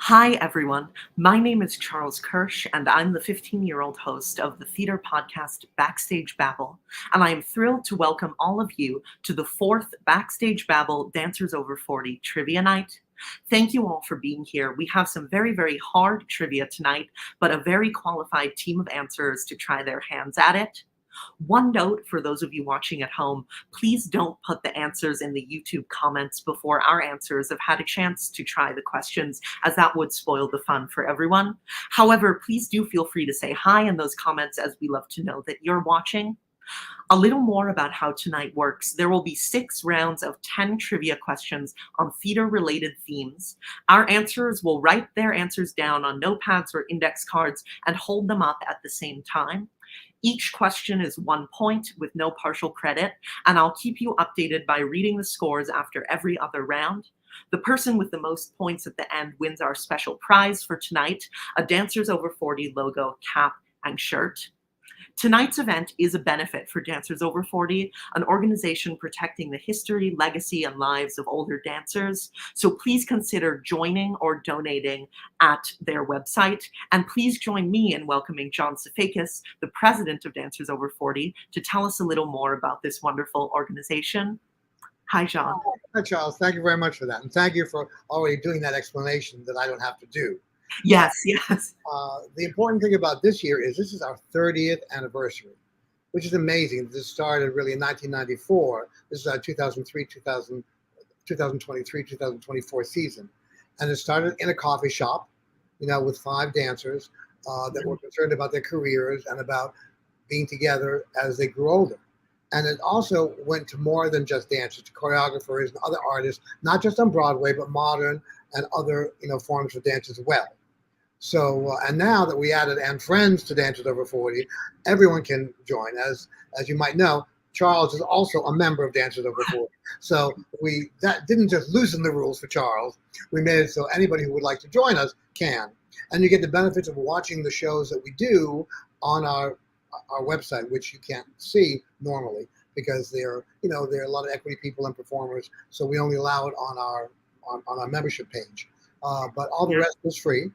Hi, everyone. My name is Charles Kirsch, and I'm the 15-year-old host of the theater podcast Backstage, Babble. And I am thrilled to welcome all of you to the fourth Backstage Babble Dancers Over 40 Trivia Night. Thank you all for being here. We have some very, very hard trivia tonight, but a very qualified team of answers to try their hands at it. One note for those of you watching at home, please don't put the answers in the YouTube comments before our answers have had a chance to try the questions, as that would spoil the fun for everyone. However, please do feel free to say hi in those comments, as we love to know that you're watching. A little more about how tonight works. There will be 6 rounds of 10 trivia questions on theater-related themes. Our answerers will write their answers down on notepads or index cards and hold them up at the same time. Each question is 1 point with no partial credit, and I'll keep you updated by reading the scores after every other round. The person with the most points at the end wins our special prize for tonight, a Dancers Over 40 logo cap and shirt. Tonight's event is a benefit for Dancers Over 40, an organization protecting the history, legacy, and lives of older dancers. So please consider joining or donating at their website. And please join me in welcoming John Safakis, the president of Dancers Over 40, to tell us a little more about this wonderful organization. Hi, John. Hi, Charles. Thank you very much for that. And thank you for already doing that explanation that I don't have to do. Yes, yes. The important thing about this year is this is our 30th anniversary, which is amazing. This started really in 1994. This is our 2023, 2024 season. And it started in a coffee shop, with 5 dancers that were concerned about their careers and about being together as they grew older. And it also went to more than just dancers, to choreographers and other artists, not just on Broadway, but modern and other, forms of dance as well. So, and now that we added and friends to Dancers Over 40, everyone can join. As you might know, Charles is also a member of Dancers Over 40. So that didn't just loosen the rules for Charles. We made it so anybody who would like to join us can. And you get the benefits of watching the shows that we do on our website, which you can't see normally because there are a lot of equity people and performers. So we only allow it on our membership page. But all the rest is free.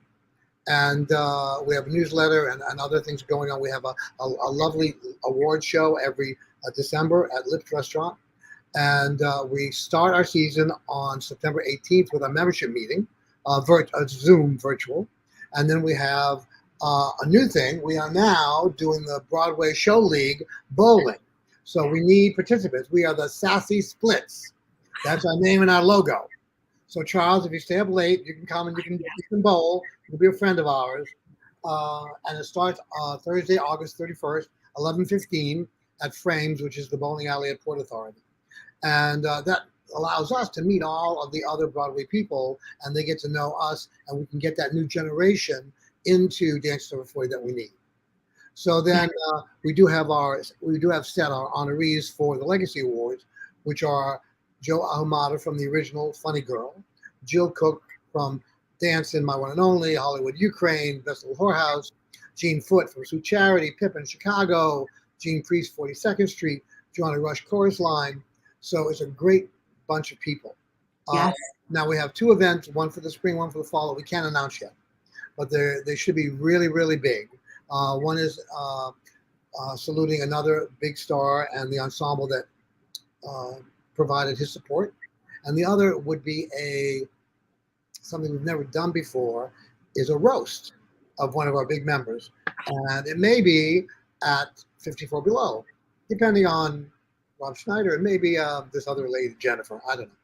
And we have a newsletter and other things going on. We have a lovely award show every December at Lips Restaurant. And we start our season on September 18th with our membership meeting, Zoom virtual. And then we have a new thing. We are now doing the Broadway Show League bowling. So we need participants. We are the Sassy Splits. That's our name and our logo. So Charles, if you stay up late, you can come and you can bowl. You'll be a friend of ours. And it starts Thursday, August 31st, 11:15 at Frames, which is the bowling alley at Port Authority. And that allows us to meet all of the other Broadway people, and they get to know us, and we can get that new generation into Dancers Over 40 that we need. So then we do have set our honorees for the Legacy Awards, which are Joe Ahumada from the original Funny Girl, Jill Cook from Dancing, My One and Only, Hollywood, Ukraine, Best Little Whorehouse, Gene Foote from Sweet Charity, Pippin, Chicago, Gene Priest, 42nd Street, Johnny Rush Chorus Line. So it's a great bunch of people. Yes. Now we have 2 events, one for the spring, one for the fall, that we can't announce yet. But they should be really, really big. One is saluting another big star and the ensemble that provided his support. And the other would be something we've never done before, is a roast of one of our big members. And it may be at 54 Below, depending on Rob Schneider and maybe this other lady, Jennifer, I don't know.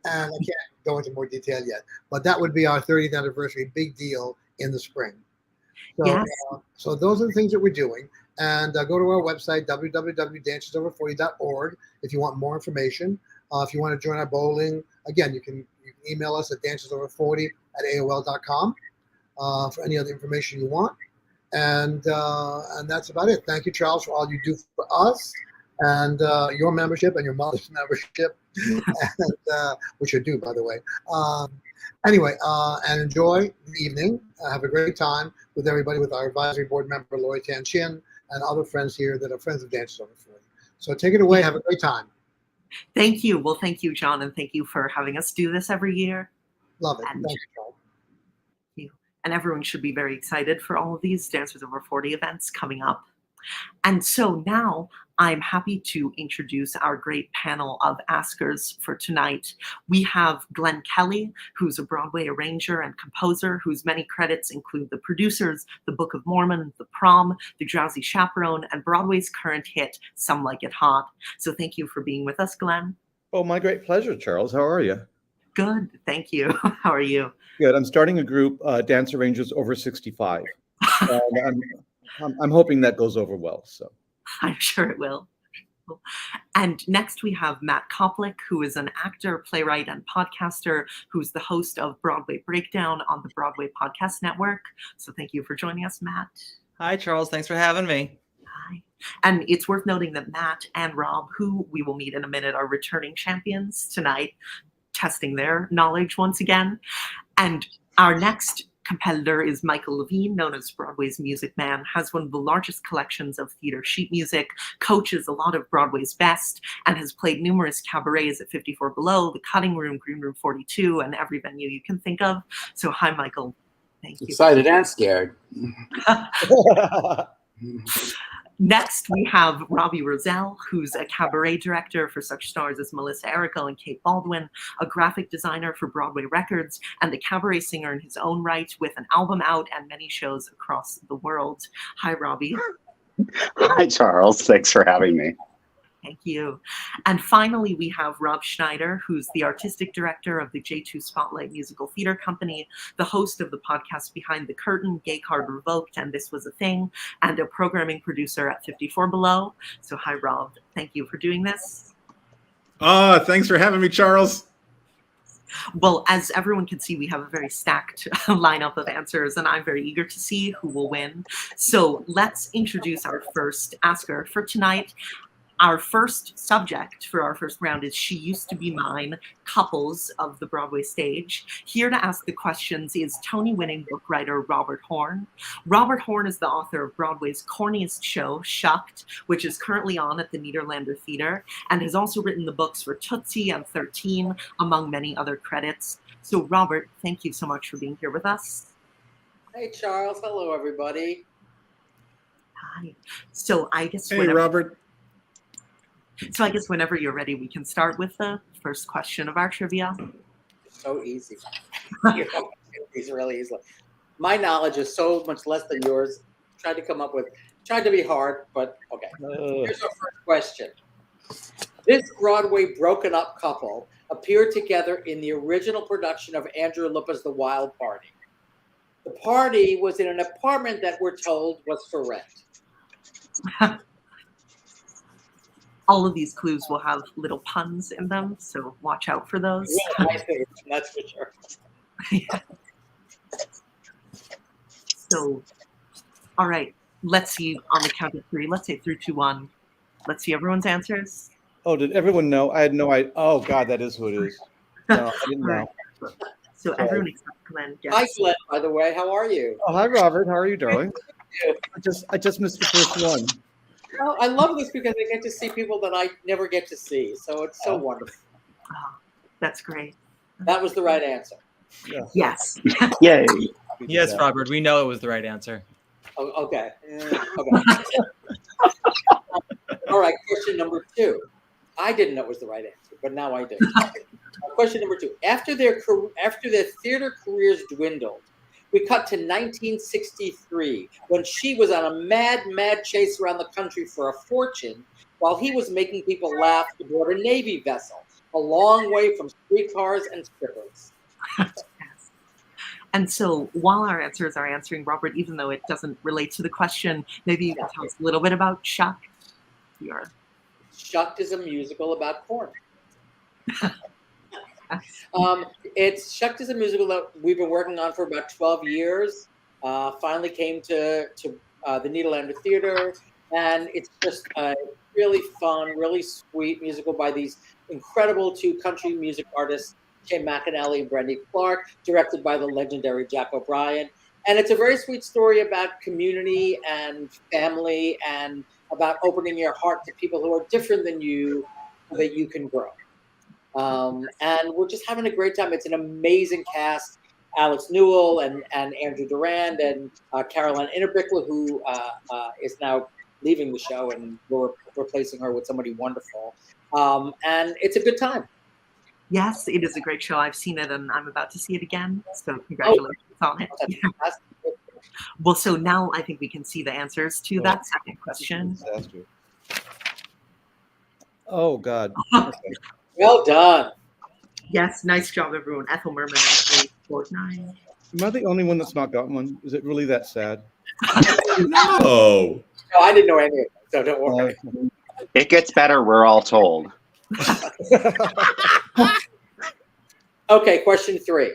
And I can't go into more detail yet, but that would be our 30th anniversary big deal in the spring. So, Yes. So those are the things that we're doing. And go to our website, www.dancersover40.org, if you want more information. If you want to join our bowling, again, you can email us at dancersover40@aol.com for any other information you want. And that's about it. Thank you, Charles, for all you do for us and your membership and your mother's membership, and, which you do, by the way. Anyway, and enjoy the evening. Have a great time with everybody, with our advisory board member, Lori Tan Chinn, and other friends here that are friends of Dancers Over 40. So take it away. Have a great time. Thank you. Well, thank you, John, and thank you for having us do this every year. Love it. And thank you, Charles. And everyone should be very excited for all of these Dancers Over 40 events coming up. And so now I'm happy to introduce our great panel of askers for tonight. We have Glen Kelly, who's a Broadway arranger and composer, whose many credits include The Producers, The Book of Mormon, The Prom, The Drowsy Chaperone, and Broadway's current hit, Some Like It Hot. So thank you for being with us, Glen. Oh, my great pleasure, Charles. How are you? Good, thank you. How are you? Good. I'm starting a group, Dance Arrangers Over 65. And I'm hoping that goes over well. So I'm sure it will. And next we have Matt Koplik, who is an actor, playwright, and podcaster, who's the host of Broadway Breakdown on the Broadway Podcast Network. So thank you for joining us, Matt. Hi, Charles. Thanks for having me. Hi. And it's worth noting that Matt and Rob, who we will meet in a minute, are returning champions tonight, testing their knowledge once again. And our next competitor is Michael Lavine, known as Broadway's Music Man, has one of the largest collections of theater sheet music, coaches a lot of Broadway's best, and has played numerous cabarets at 54 Below, The Cutting Room, Green Room 42, and every venue you can think of. So hi, Michael. Thank you. Excited and scared. Next, we have Robbie Rozelle, who's a cabaret director for such stars as Melissa Erico and Kate Baldwin, a graphic designer for Broadway Records, and a cabaret singer in his own right with an album out and many shows across the world. Hi, Robbie. Hi, Charles. Thanks for having me. Thank you. And finally, we have Rob Schneider, who's the artistic director of the J2 Spotlight Musical Theater Company, the host of the podcast Behind the Curtain, Gay Card Revoked, and This Was a Thing, and a programming producer at 54 Below. So hi, Rob. Thank you for doing this. Thanks for having me, Charles. Well, as everyone can see, we have a very stacked lineup of answers, and I'm very eager to see who will win. So let's introduce our first asker for tonight. Our first subject for our first round is She Used to Be Mine, Couples of the Broadway Stage. Here to ask the questions is Tony-winning book writer Robert Horn. Robert Horn is the author of Broadway's corniest show, Shucked, which is currently on at the Nederlander Theater, and has also written the books for Tootsie and 13, among many other credits. So Robert, thank you so much for being here with us. Hey, Charles. Hello, everybody. Hi. So I guess Hey, Robert. So I guess whenever you're ready, we can start with the first question of our trivia. So easy. It's really easy. My knowledge is so much less than yours. Tried to be hard, but okay. Here's our first question. This Broadway broken up couple appeared together in the original production of Andrew Lippa's The Wild Party. The party was in an apartment that we're told was for rent. All of these clues will have little puns in them, so watch out for those. Yeah, my favorite, that's for sure. Yeah. So, all right, let's see on the count of three. Let's say 3, 2, 1. Let's see everyone's answers. Oh, did everyone know? I had no idea. Oh, God, that is who it is. No, I didn't know. So everyone except Glenn. Yes. Hi, Glenn, by the way. How are you? Oh, hi, Robert. How are you, darling? I just missed the first one. Well, I love this because I get to see people that I never get to see. So it's so wonderful. Oh, that's great. That was the right answer. Yeah. Yes. Yay. Yes, Robert. We know it was the right answer. Oh, okay. Okay. All right. Question number 2. I didn't know it was the right answer, but now I do. Question number 2. After their theater careers dwindled, we cut to 1963 when she was on a mad chase around the country for a fortune while he was making people laugh aboard a Navy vessel, a long way from streetcars and strippers. Yes. And so while our answers are answering, Robert, even though it doesn't relate to the question, maybe you can tell us a little bit about Shucked. Shucked is a musical about corn. Shucked is a musical that we've been working on for about 12 years. Finally came to the Nederlander Theater, and it's just a really fun, really sweet musical by these incredible 2 country music artists, Jay McAnally and Birney Clark, directed by the legendary Jack O'Brien. And it's a very sweet story about community and family and about opening your heart to people who are different than you so that you can grow. And we're just having a great time. It's an amazing cast. Alex Newell and Andrew Durand and Caroline Innerbickler, who is now leaving the show, and we're replacing her with somebody wonderful. And it's a good time. Yes, it is a great show. I've seen it, and I'm about to see it again. So congratulations on it. Well, so now I think we can see the answers to that second question. Oh, God. Well done. Yes, nice job, everyone. Ethel Merman, 849. Am I the only one that's not got one? Is it really that sad? No. No, I didn't know any of it, so don't worry. It gets better, we're all told. Okay, question 3.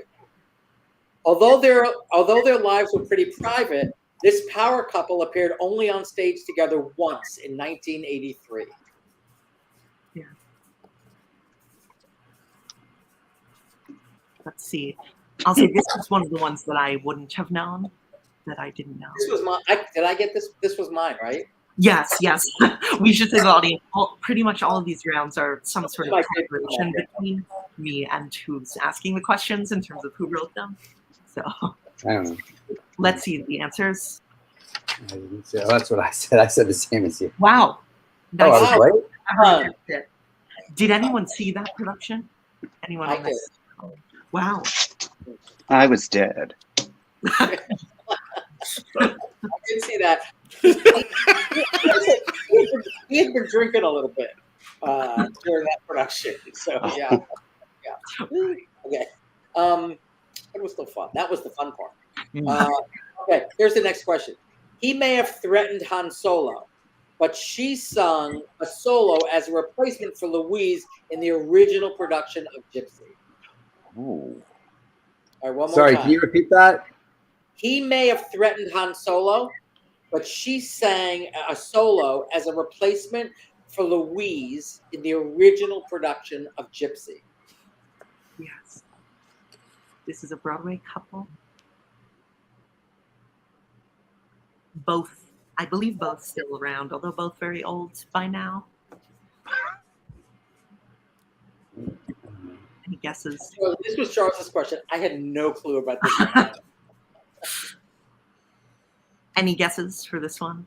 Although their lives were pretty private, this power couple appeared only on stage together once in 1983. Yeah. Let's see. I'll say this was one of the ones that I wouldn't have known, that I didn't know. This was mine. Did I get this? This was mine, right? Yes. We should say the audience. Pretty much all of these rounds are some sort of collaboration between me and who's asking the questions in terms of who wrote them. So I don't know. let's see the answers. I didn't say, that's what I said. I said the same as you. Wow. Oh, I was right? Everyone guessed it. Did anyone see that production? Anyone? I on this? Wow. I was dead. I did see that. He had been drinking a little bit during that production, so yeah. Okay, but it was still fun. That was the fun part. Okay, here's the next question. He may have threatened Han Solo, but she sung a solo as a replacement for Louise in the original production of Gypsy. Ooh. All right, one more Sorry, time. can you repeat that? He may have threatened Han Solo, but she sang a solo as a replacement for Louise in the original production of Gypsy. Yes. This is a Broadway couple. Both, I believe both still around, although both very old by now. Any guesses? So this was Charles's question. I had no clue about this one. Any guesses for this one?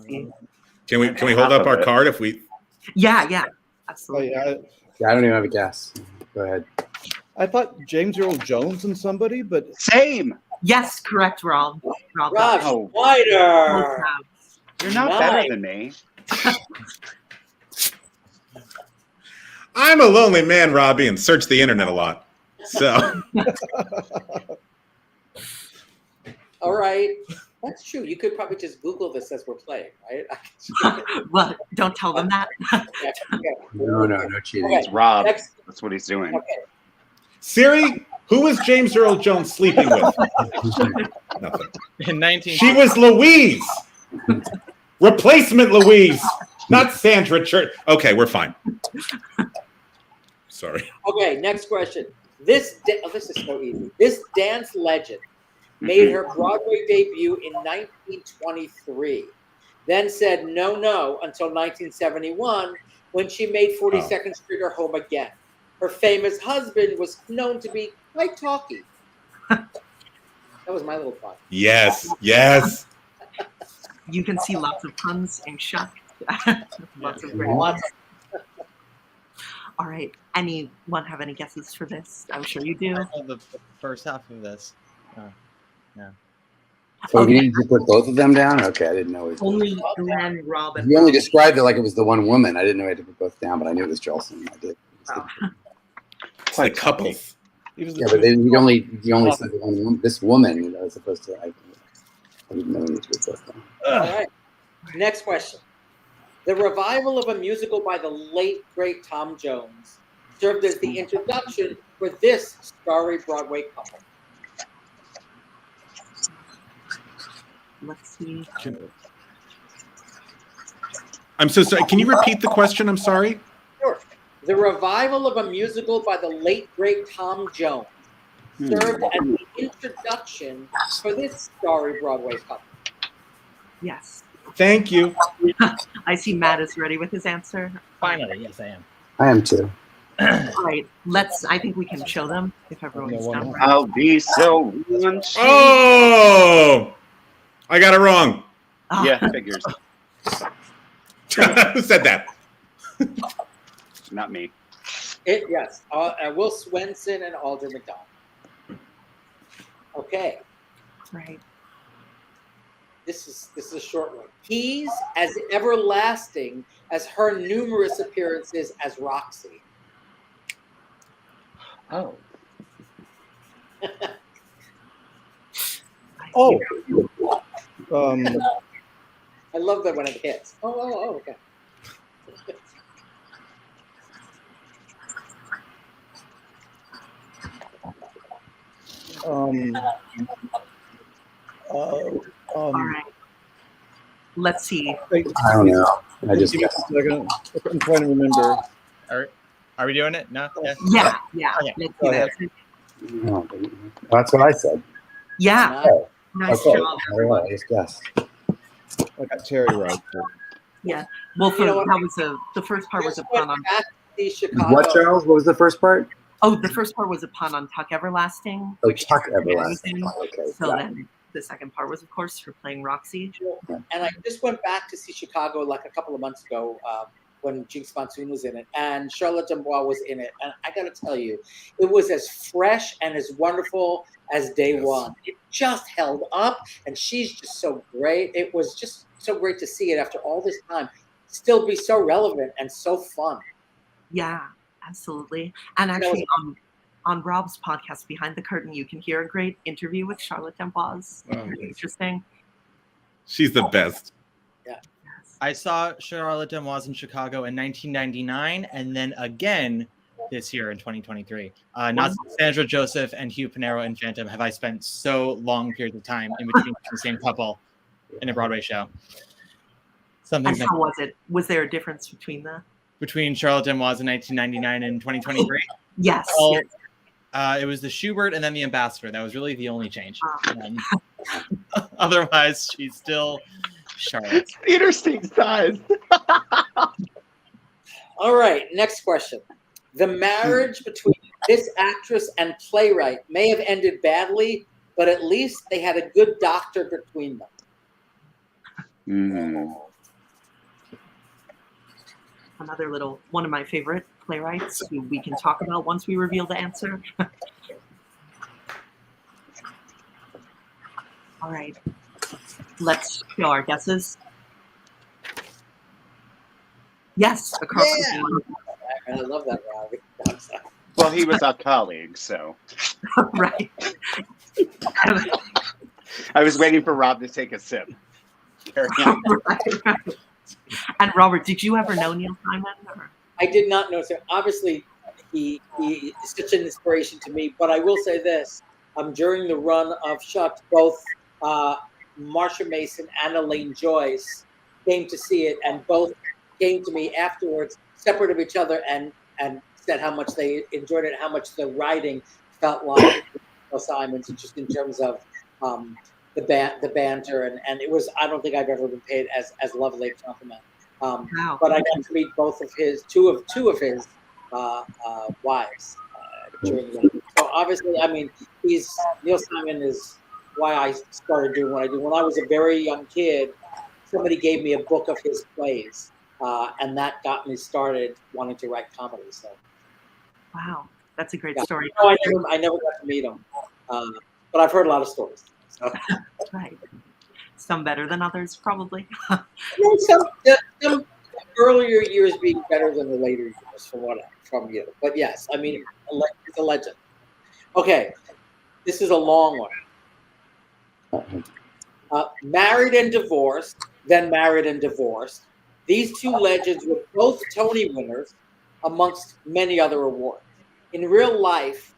Can we hold up our card if we? Yeah, Oh, absolutely. yeah. Yeah, I don't even have a guess. Go ahead. I thought James Earl Jones and somebody, but Same. Yes, correct, Rob. Rob Oh. Schneider. You're not Nice. better than me. I'm a lonely man, Robbie, and search the internet a lot. So All right. That's true. You could probably just Google this as we're playing, right? Well, don't tell them that. No cheating. Okay. It's Rob. Next. That's what he's doing. Okay. Siri, who is James Earl Jones sleeping with? Nothing. In 19. She was Louise. Replacement Louise, not Sandra Church. Okay, we're fine. Sorry. Okay, next question. This is so easy. This dance legend made her Broadway debut in 1923, then said no until 1971 when she made 42nd Street her home again. Her famous husband was known to be quite talky. That was my little fun. Yes. You can see lots of puns in Shuck. Lots of great ones. All right. Anyone have any guesses for this? I'm sure you do. The first half of this. So Okay. you need to put both of them down? Okay, I didn't know. Only Glenn, Rob, and You only described it like it was the one woman. I didn't know I had to put both down, but I knew it was Jolson. I did. Rob. It's like couples. he was the Yeah, but then you only said the one woman, this woman as opposed to I didn't know you need to put both down. All right. Next question. The revival of a musical by the late, great Tom Jones served as the introduction for this starry Broadway couple. Let's see. I'm so sorry. Can you repeat the question? I'm sorry. Sure. The revival of a musical by the late, great Tom Jones served as the introduction for this starry Broadway couple. Yes. Thank you. I see Matt is ready with his answer. Finally, yes, I am. I am too. All right, I think we can show them if everyone's done. Right. I'll be so raunchy. Oh, I got it wrong. Yeah, figures. Who said that? Not me. Yes. Will Swenson and Alden McDonald. Okay. Right. This is a short one. He's as everlasting as her numerous appearances as Roxy. Oh. Oh, I love that when it hits. Oh, okay. All right. Let's see. I don't know. I just give me a second. I'm trying to remember. Are we doing it? No? Yeah. Okay. Let's Go do ahead. that. no, that's what I said. Yeah. Oh, Nice okay. job. All right, I just guessed. I got Terry right. Yeah. Well, You know what? the first part was a Just pun went on. back to see Chicago. What, Charles? What was the first part? Oh, the first part was a pun on Tuck Everlasting. Oh, which Chuck Terry Everlasting. was in. Okay. So got it. then the second part was, of course, for playing Roxy. And I just went back to see Chicago like a couple of months ago when Jinx Monsoon was in it, and Charlotte Dubois was in it. And I got to tell you, it was as fresh and as wonderful as day one. It just held up, and she's just so great. It was just so great to see it after all this time still be so relevant and so fun. Yeah, absolutely. And actually, on Rob's podcast, Behind the Curtain, you can hear a great interview with Charlotte Dubois. Oh, Very interesting. She's the best. Yes. I saw Charlotte Demoise in Chicago in 1999, and then again this year in 2023. Not Sandra Joseph and Hugh Pinero in Phantom have I spent so long periods of time in between the same couple in a Broadway show. And how was it? Was there a difference between Charlotte Demoise in 1999 and 2023? Yes. Well, yes. it was the Schubert and then the Ambassador. That was really the only change. Otherwise, she's still Charlotte. Theater seat size. All right, next question. The marriage between this actress and playwright may have ended badly, but at least they had a good doctor between them. Another one of my favorite playwrights who we can talk about once we reveal the answer. All right, let's show our guesses. Yes, across the board. I love that, Robbie. Well, he was our colleague, so. Right. I was waiting for Rob to take a sip. Carry on. Right. And Robert, did you ever know Neil Simon? Or? I did not know. So obviously, he is such an inspiration to me. But I will say this: during the run of Shucks, both Marsha Mason and Elaine Joyce came to see it, and both came to me afterwards, separate of each other, and said how much they enjoyed it, how much the writing felt like Neil Simon's, just in terms of the banter, and it was. I don't think I've ever been paid as lovely a compliment. Wow. But I got to meet two of his wives during the. So obviously, I mean, Neil Simon is why I started doing what I do. When I was a very young kid, somebody gave me a book of his plays, and that got me started wanting to write comedy. So. Wow, that's a great story. No, I never got to meet him, but I've heard a lot of stories. So. Right. Some better than others, probably. Some earlier years being better than the later years, from you. But yes, I mean, it's a legend. Okay, this is a long one. Married and divorced, then married and divorced. These two legends were both Tony winners, amongst many other awards. In real life,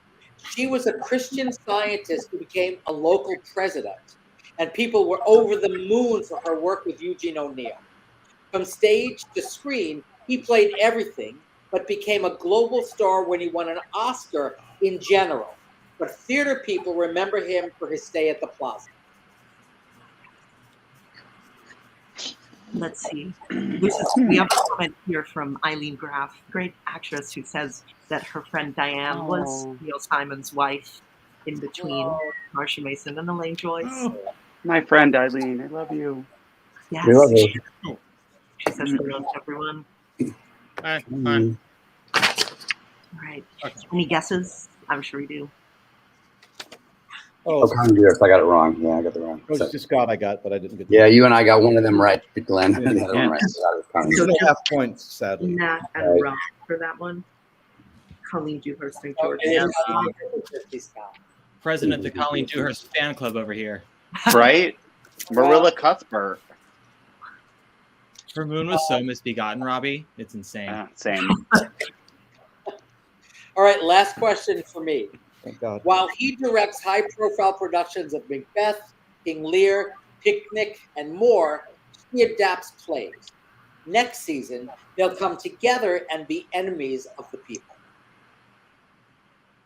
she was a Christian Scientist who became a local president, and people were over the moon for her work with Eugene O'Neill. From stage to screen, he played everything, but became a global star when he won an Oscar in general. But theater people remember him for his stay at the Plaza. Let's see. We have a comment here from Eileen Graff, great actress, who says that her friend Diane was Neil Simon's wife in between Marsha Mason and Elaine Joyce. My friend Eileen, I love you. Yes. We love her. She says hello to everyone. Fine. All right. Any guesses? I'm sure we do. Oh, Congress, I got it wrong. Yeah, I got it wrong. Rose to Scott I got, but I didn't get Yeah, you and I got one of them right, Glenn. The other one right. So that was Congress. So half points, sadly. Nat and Rob for that one. Colleen Dewhurst and George. President of the Colleen Dewhurst fan club over here. Right? Marilla Cuthbert. Her moon was so misbegotten, Robbie. It's insane. Same. All right, last question for me. Thank God. While he directs high-profile productions of Macbeth, King Lear, Picnic, and more, he adapts plays. Next season, they'll come together and be enemies of the people.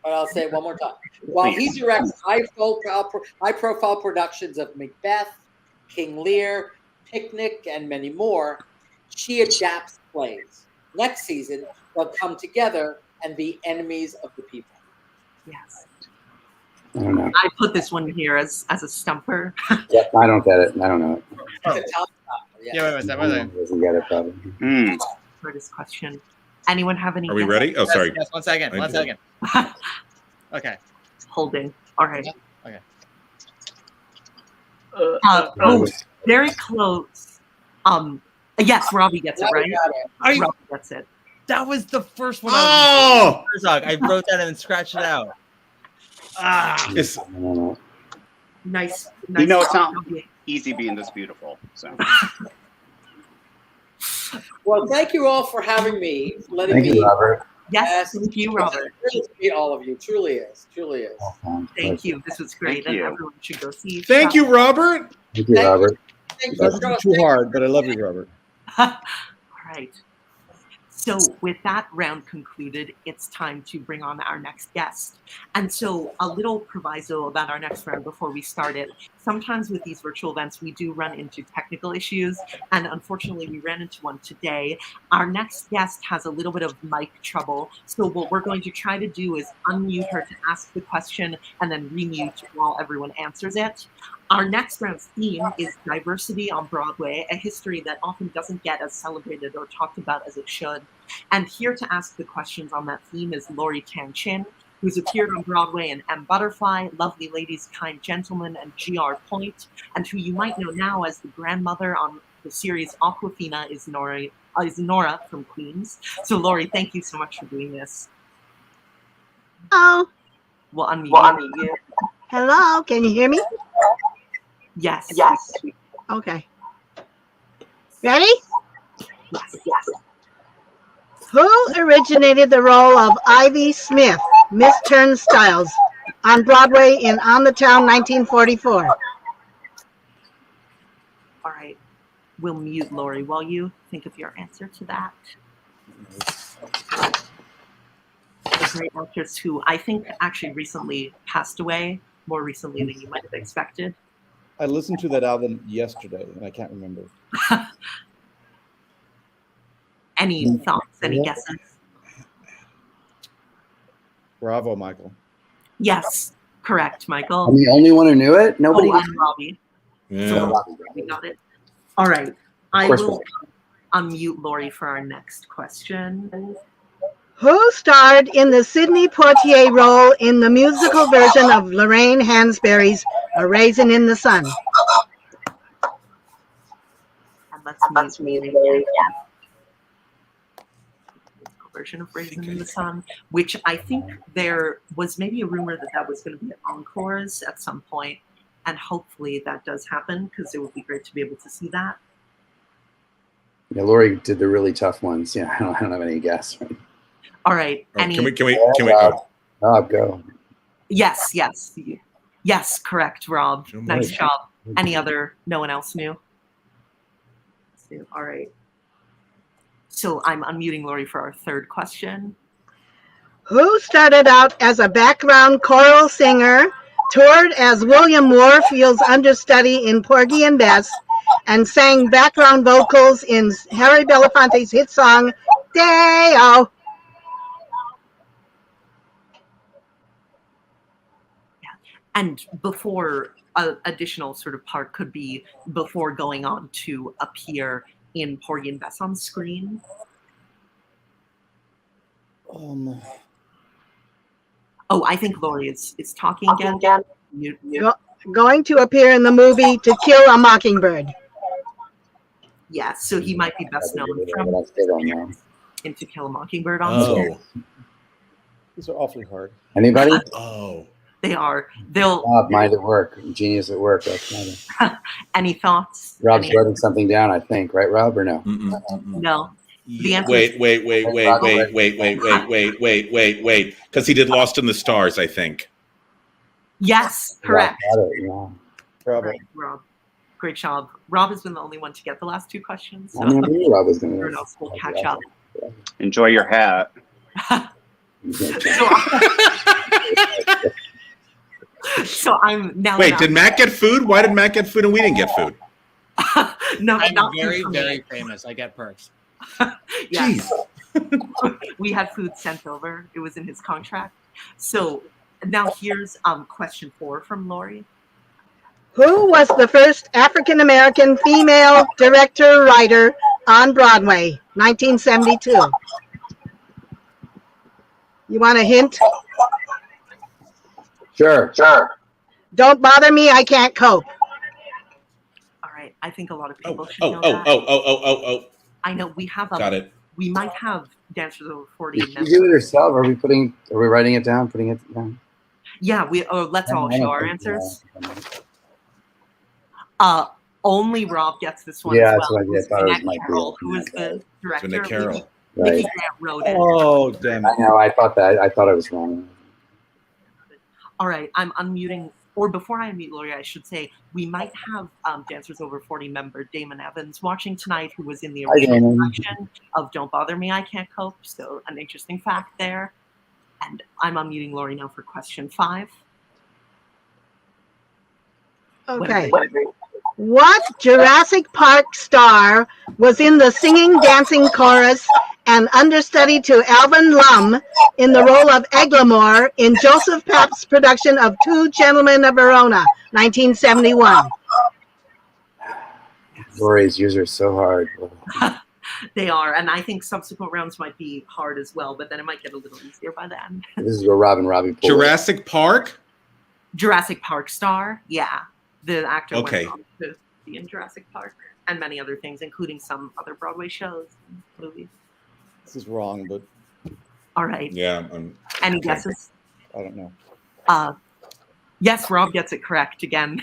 But I'll say it one more time. While he directs high-profile productions of Macbeth, King Lear, Picnic, and many more, she adapts plays. Next season, they'll come together and be enemies of the people. Yes. I don't know. I put this one here as a stumper. Yeah, I don't get it. I don't know it. It's a tough stuff, Yeah, wait. Doesn't get it probably. For this question. Anyone have any? Are we guesses? ready? Oh, sorry. Yes, 1 second. 1 second. Okay. Holding. All right. Okay. Very close. Yes, Robbie gets it right. Robbie gets it. That was the first one. Oh! I wrote that and scratched it out. It's, I don't know. Nice. You know, it's not Robbie. easy being this beautiful. So. Well, thank you all for having me. Letting Thank me. you, Robert. Yes, thank you, Robert. It's great to meet all of you. Truly is. Truly is. Thank you. This was great, Thank and you. everyone should go see. thank you, Robert. Thank you, Robert. Thank you. Doesn't too hard, but I love you, Robert. All right. So with that round concluded, it's time to bring on our next guest. And so a little proviso about our next round before we start it. Sometimes with these virtual events, we do run into technical issues. And unfortunately, we ran into one today. Our next guest has a little bit of mic trouble. So what we're going to try to do is unmute her to ask the question and then remute while everyone answers it. Our next round's theme is diversity on Broadway, a history that often doesn't get as celebrated or talked about as it should. And here to ask the questions on that theme is Lori Tan Chinn, who's appeared on Broadway in M. Butterfly, Lovely Ladies, Kind Gentlemen, and G.R. Point, and who you might know now as the grandmother on the series Aquafina is Nora from Queens. So Lori, thank you so much for doing this. Oh, We'll unmute you. hello. Can you hear me? Yes. Yes. Okay. Ready? Yes. Who originated the role of Ivy Smith, Miss Turnstiles, on Broadway in On the Town 1944? All right. We'll mute Lori while you think of your answer to that. A great actress who I think actually recently passed away, more recently than you might have expected. I listened to that album yesterday, and I can't remember. Any thoughts, any guesses? Bravo, Michael. Yes, correct, Michael. I'm the only one who knew it. Nobody. Oh, and Robbie. Yeah. So we got it. All right. I will unmute Lori for our next question. Who starred in the Sidney Poitier role in the musical version of Lorraine Hansberry's A Raisin in the Sun? And let's mute Lori again. Version of Raisin in the Sun, which I think there was maybe a rumor that was going to be encores at some point, and hopefully that does happen because it would be great to be able to see that. Yeah, Lori did the really tough ones. Yeah, I don't have any guess. Right? All right. Oh, can we? Rob, go. Yes, correct, Rob. Nice job. Any other? No one else knew? All right. So I'm unmuting Lori for our third question. Who started out as a background choral singer, toured as William Warfield's understudy in Porgy and Bess, and sang background vocals in Harry Belafonte's hit song, Day-O. And before additional sort of part could be before going on to appear in Porgy and Bess on screen. Oh, I think Lori is talking again. Going to appear in the movie To Kill a Mockingbird. Yeah, so he might be best known from in To Kill a Mockingbird on screen. These are awfully hard. Anybody? Oh. They are. They'll. Mind at work. Genius at work. That's Any thoughts? Rob's writing something down, I think. Right, Rob, or no? No. The answer Wait. Because he did Lost in the Stars, I think. Yes, correct. Yeah. Right, Rob. Great job. Rob has been the only one to get the last two questions. So I knew Rob was going everyone else will catch up. Enjoy your hat. So I'm now. Wait, did Matt get food? Why did Matt get food and we didn't get food? No, I'm not very, very famous. I get perks. Yes. We had food sent over. It was in his contract. So now here's question 4 from Lori. Who was the first African-American female director-writer on Broadway, 1972? You want a hint? Sure. Don't bother me, I can't cope. All right. I think a lot of people should know that. Oh. I know we have Got it. We might have dancers over 40. Did you do it yourself? Are we writing it down, putting it down? Yeah, let's all show our answers. Only Rob gets this one. Yeah, as that's well. what I thought it was Mike Carroll, who is the director. Nick Carroll. Mickey Grant wrote it. Oh, damn it. I know, I thought I was wrong. All right, I'm unmuting, or before I unmute Lori, I should say we might have Dancers Over 40 member Damon Evans watching tonight, who was in the original production of Don't Bother Me, I Can't Cope. So an interesting fact there. And I'm unmuting Lori now for question 5. Okay. What Jurassic Park star was in the singing dancing chorus and understudy to Alvin Lum in the role of Eglamour in Joseph Papp's production of Two Gentlemen of Verona, 1971? Lori's yours are so hard. They are, and I think subsequent rounds might be hard as well, but then it might get a little easier by then. This is where Rob and Robbie pull Jurassic Park? Jurassic Park star, yeah. The actor Okay. went on to be in Jurassic Park and many other things, including some other Broadway shows and movies. This is wrong, but All right. Yeah. Any guesses? I don't know. Yes, Rob gets it correct again.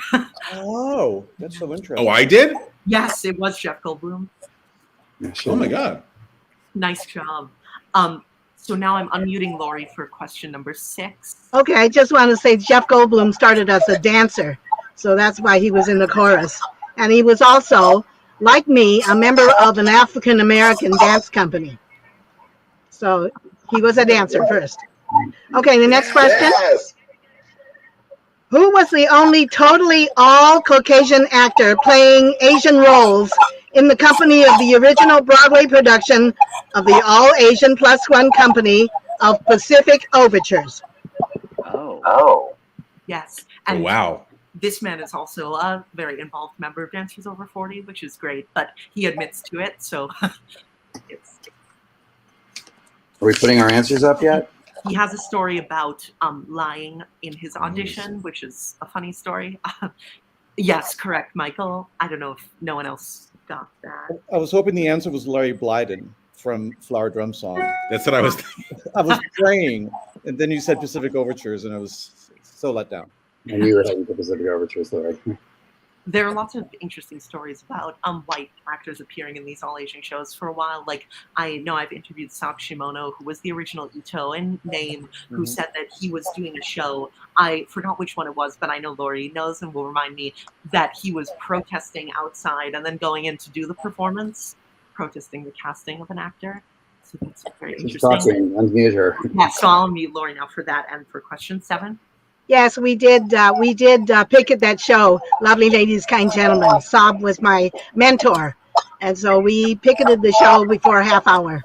Oh, that's so interesting. Oh, I did? Yes, it was Jeff Goldblum. Oh my God. Nice job. So now I'm unmuting Lori for question number 6. Okay, I just want to say Jeff Goldblum started as a dancer, so that's why he was in the chorus. And he was also, like me, a member of an African-American dance company. So he was a dancer first. Okay, the next question. Yes. Who was the only totally all-Caucasian actor playing Asian roles in the company of the original Broadway production of the All-Asian Plus One Company of Pacific Overtures? Oh. Yes. Oh, And wow. this man is also a very involved member of Dancers Over 40, which is great, but he admits to it, so it's. Are we putting our answers up yet? He has a story about lying in his audition, which is a funny story. Yes, correct, Michael. I don't know if no one else got that. I was hoping the answer was Larry Blyden from Flower Drum Song. That's what I was. I was praying, and then you said Pacific Overtures, and I was so let down. I knew you were having the Pacific Overtures, Lori. There are lots of interesting stories about white actors appearing in these all-Asian shows for a while. Like, I know I've interviewed Sak Shimono, who was the original Ito in Name, who said that he was doing a show. I forgot which one it was, but I know Lori knows and will remind me that he was protesting outside and then going in to do the performance, protesting the casting of an actor. So that's very She's interesting. talking. Unmute her. Yeah, so I'll mute Lori now for that and for question 7. Yes, we did. We did pick at that show, Lovely Ladies, Kind Gentlemen. Saab was my mentor, and so we picketed the show before a half hour.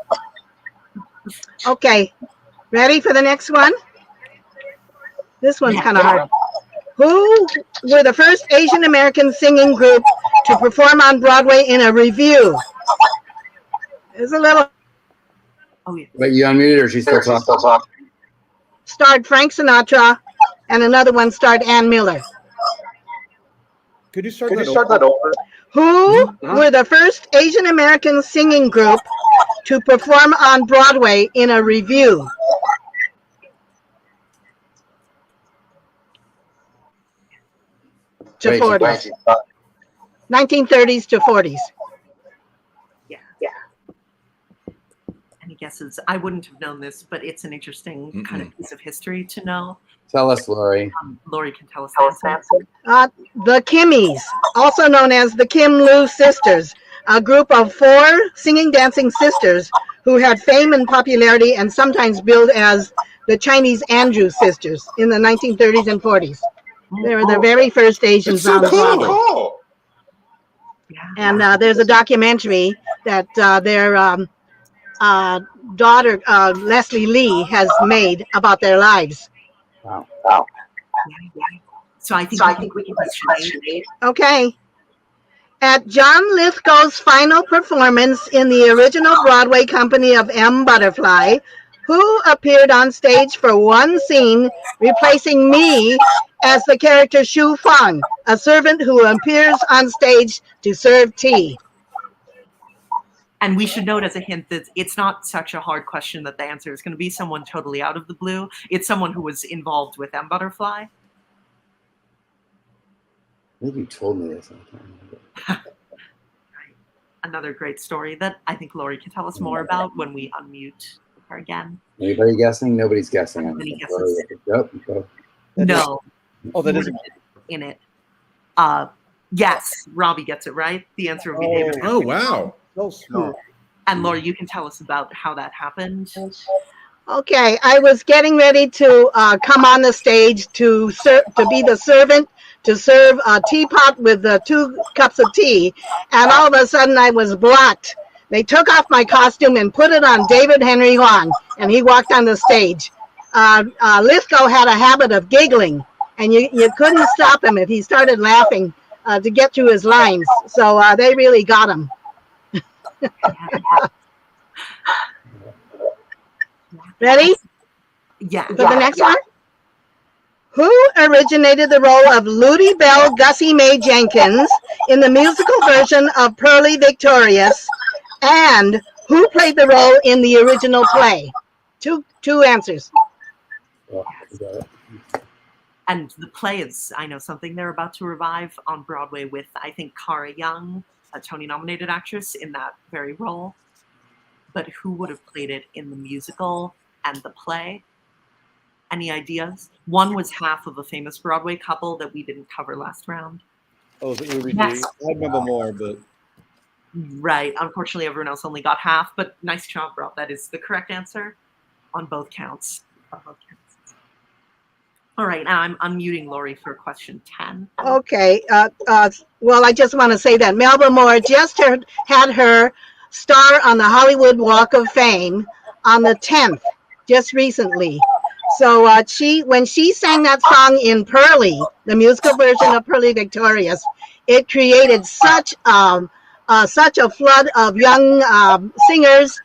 Okay, ready for the next one? This one's kind of hard. Who were the first Asian American singing group to perform on Broadway in a review? It's a little. Oh yeah. Wait, you unmuted or she's still talking? Starred Frank Sinatra, and another one starred Ann Miller. Could you start that over? Who were the first Asian American singing group to perform on Broadway in a review? To 40s. 1930s to 40s. Yeah. Any guesses? I wouldn't have known this, but it's an interesting kind of piece of history to know. Tell us, Lori. Lori can tell us the answer. The Kimmies, also known as the Kim Lou Sisters, a group of 4 singing dancing sisters who had fame and popularity and sometimes billed as the Chinese Andrew Sisters in the 1930s and 40s. They were the very first Asians on Broadway. Cool. And there's a documentary that their daughter, Leslie Lee, has made about their lives. Wow. So I think we can question it. Okay. At John Lithgow's final performance in the original Broadway company of M. Butterfly, who appeared on stage for one scene, replacing me as the character Shu Fang, a servant who appears on stage to serve tea? And we should note as a hint that it's not such a hard question that the answer is going to be someone totally out of the blue. It's someone who was involved with M. Butterfly. Maybe you told me this. I can't remember. Another great story that I think Lori can tell us more about when we unmute her again. Anybody guessing? Nobody's guessing. Nobody guesses. Go. No. Oh, that is in it. Yes, Robbie gets it right. The answer would be David. Oh, wow. so smart. And Laura, you can tell us about how that happened. Okay, I was getting ready to come on the stage to be the servant to serve a teapot with 2 cups of tea, and all of a sudden I was blocked. They took off my costume and put it on David Henry Hwang, and he walked on the stage. Lithgow had a habit of giggling, and you couldn't stop him if he started laughing to get through his lines. So they really got him. Ready? Yeah. For the next one? Who originated the role of Ludi Belle Gussie Mae Jenkins in the musical version of Pearly Victorious? And who played the role in the original play? Two answers. And the play is, I know something they're about to revive on Broadway with, I think, Cara Young, a Tony-nominated actress, in that very role. But who would have played it in the musical and the play? Any ideas? One was half of a famous Broadway couple that we didn't cover last round. Oh, is it Ruby Yes. D? I remember more, but Right. Unfortunately, everyone else only got half, but nice job, Rob. That is the correct answer on both counts. All right, now I'm unmuting Lori for question 10. Okay. Well, I just want to say that Melba Moore just had her star on the Hollywood Walk of Fame on the 10th, just recently. So when she sang that song in Pearly, the musical version of Pearly Victorious, it created such a flood of young singers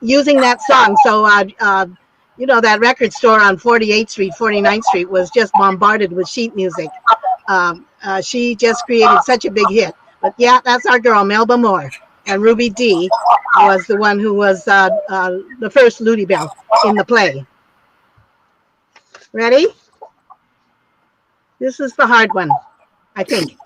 using that song. So that record store on 48th Street, 49th Street was just bombarded with sheet music. She just created such a big hit. But yeah, that's our girl, Melba Moore. And Ruby D was the one who was the first Ludi Belle in the play. Ready? This is the hard one, I think.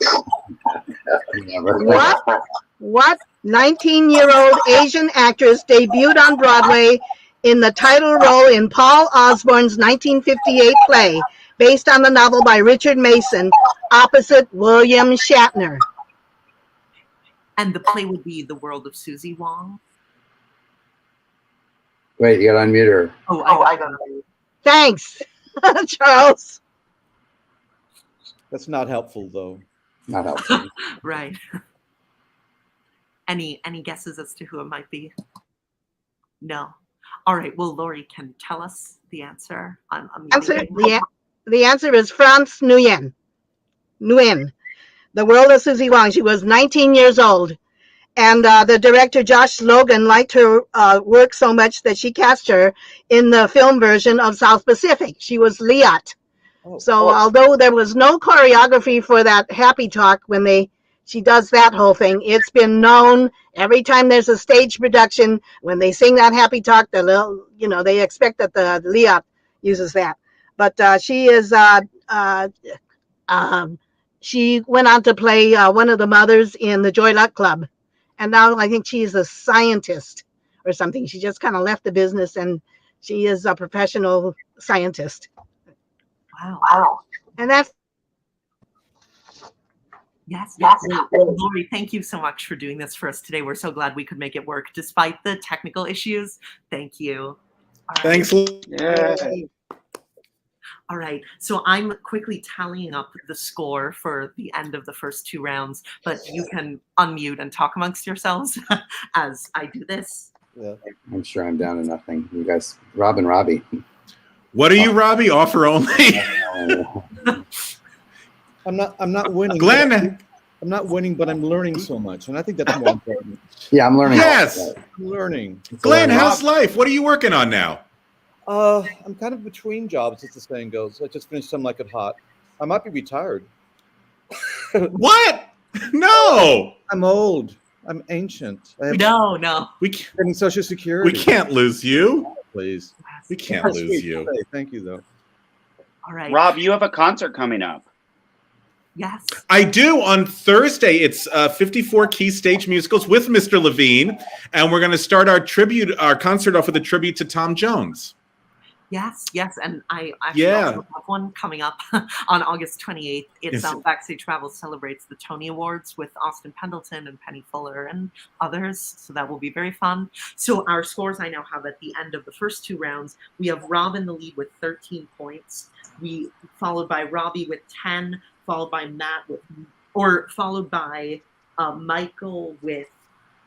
What 19-year-old Asian actress debuted on Broadway in the title role in Paul Osborne's 1958 play, based on the novel by Richard Mason, opposite William Shatner? And the play would be The World of Susie Wong. Wait, you gotta unmute her. I got it. Thanks, Charles. That's not helpful, though. Not helpful. Right. Any guesses as to who it might be? No. All right. Well, Lori can tell us the answer. I'm The answer is France Nguyen. Nguyen. The World of Susie Wong. She was 19 years old. And the director, Josh Logan, liked her work so much that she cast her in the film version of South Pacific. She was Liat. So although there was no choreography for that happy talk when she does that whole thing, it's been known every time there's a stage production, when they sing that happy talk, they expect that the Liat uses that. But she went on to play one of the mothers in the Joy Luck Club. And now I think she is a scientist or something. She just kind of left the business and she is a professional scientist. Wow. And that's. Yes. Lori, thank you so much for doing this for us today. We're so glad we could make it work despite the technical issues. Thank you. Thanks. Yeah. All right, so I'm quickly tallying up the score for the end of the first 2 rounds, but you can unmute and talk amongst yourselves as I do this. Yeah. I'm sure I'm down to nothing. You guys, Rob and Robbie. What are you, Robbie? Offer only. I'm not winning. Glenn. I'm not winning, but I'm learning so much, and I think that's more important. Yeah, I'm learning. Yes. I'm learning. Glenn, how's life? What are you working on now? I'm kind of between jobs, as the saying goes. I just finished Some Like It Hot. I might be retired. What? No. I'm old. I'm ancient. No. We getting Social Security. We can't lose you. Please. We can't lose you. Thank you, though. All right. Rob, you have a concert coming up. Yes. I do on Thursday. It's 54 Key Stage Musicals with Mr. Lavine, and we're going to start our concert off with a tribute to Tom Jones. Yes, and I actually also have one coming up on August 28th. It's Backstage Babble celebrates the Tony Awards with Austin Pendleton and Penny Fuller and others, so that will be very fun. So our scores I now have at the end of the first 2 rounds. We have Rob in the lead with 13 points. Followed by Robbie with 10, followed by Michael with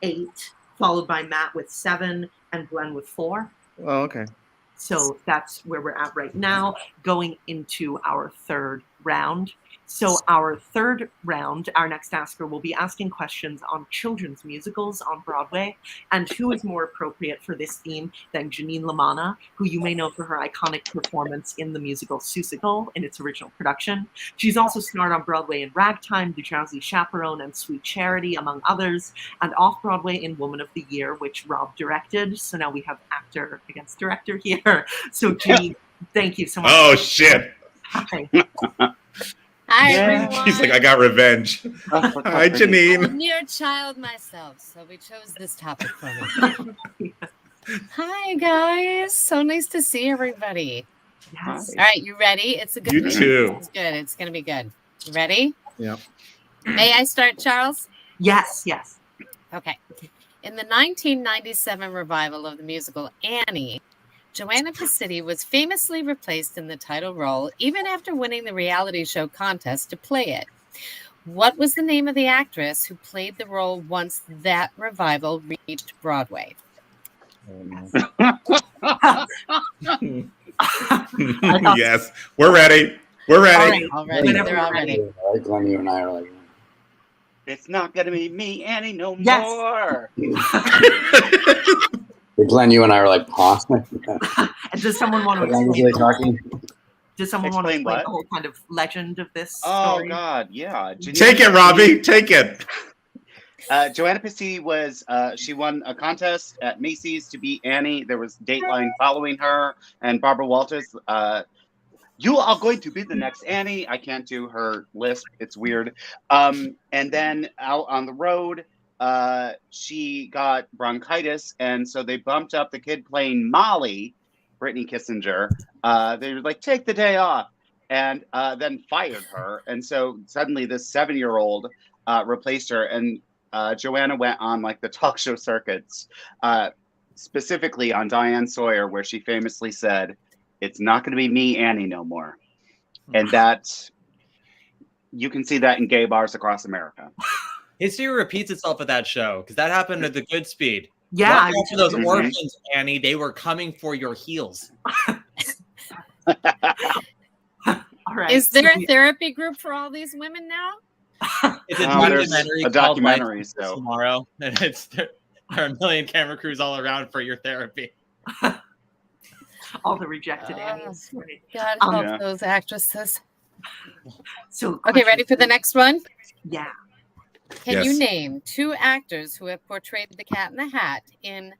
8, followed by Matt with 7, and Glenn with 4. Oh, okay. So that's where we're at right now, going into our 3rd round. So our 3rd round, our next asker will be asking questions on children's musicals on Broadway. And who is more appropriate for this theme than Janine LaManna, who you may know for her iconic performance in the musical Seussical in its original production. She's also starred on Broadway in Ragtime, The Drowsy Chaperone, and Sweet Charity, among others, and off-Broadway in Woman of the Year, which Rob directed. So now we have actor against director here. So Janine, thank you so much. Oh, shit. Hi. Hi, everyone. She's like, I got revenge. Hi, Janine. I'm your child myself, so we chose this topic for me. Hi, guys. So nice to see everybody. Yes. All right, you ready? It's a good You too. It's good. It's going to be good. You ready? Yeah. May I start, Charles? Yes. Okay. In the 1997 revival of the musical Annie, Joanna Pacitti was famously replaced in the title role even after winning the reality show contest to play it. What was the name of the actress who played the role once that revival reached Broadway? Yes, we're ready. We're ready. All ready. They're all ready. Glenn, you and I are like, It's not going to be me, Annie, no Yes. more. Glenn, you and I are like, pause. And does someone want to What language are they talking? Does someone want to Explain explain what? the whole kind of legend of this Oh, story? God, yeah. Take it, Robbie. Take it. Joanna Pacitti was, she won a contest at Macy's to be Annie. There was Dateline following her, and Barbara Walters, you are going to be the next Annie. I can't do her lisp. It's weird. And then out on the road, she got bronchitis, and so they bumped up the kid playing Molly, Brittany Kissinger. They were like, take the day off, and then fired her. And so suddenly this 7-year-old replaced her, and Joanna went on like the talk show circuits, specifically on Diane Sawyer, where she famously said, "It's not going to be me, Annie, no more." And that you can see that in gay bars across America. History repeats itself at that show because that happened at the good speed. Yeah, Watch out for those Mhm. orphans, Annie. They were coming for your heels. all right. Is there so a we- therapy group for all these women now? It's a Oh, there's documentary a called Life documentary, Is so- Tomorrow, and there are a million camera crews all around for your therapy. all the rejected Uh, Annies. Right. God help Yeah. those actresses. So Okay, ready for the next one? Yeah. Can you Yes. name 2 actors who have portrayed the Cat in the Hat in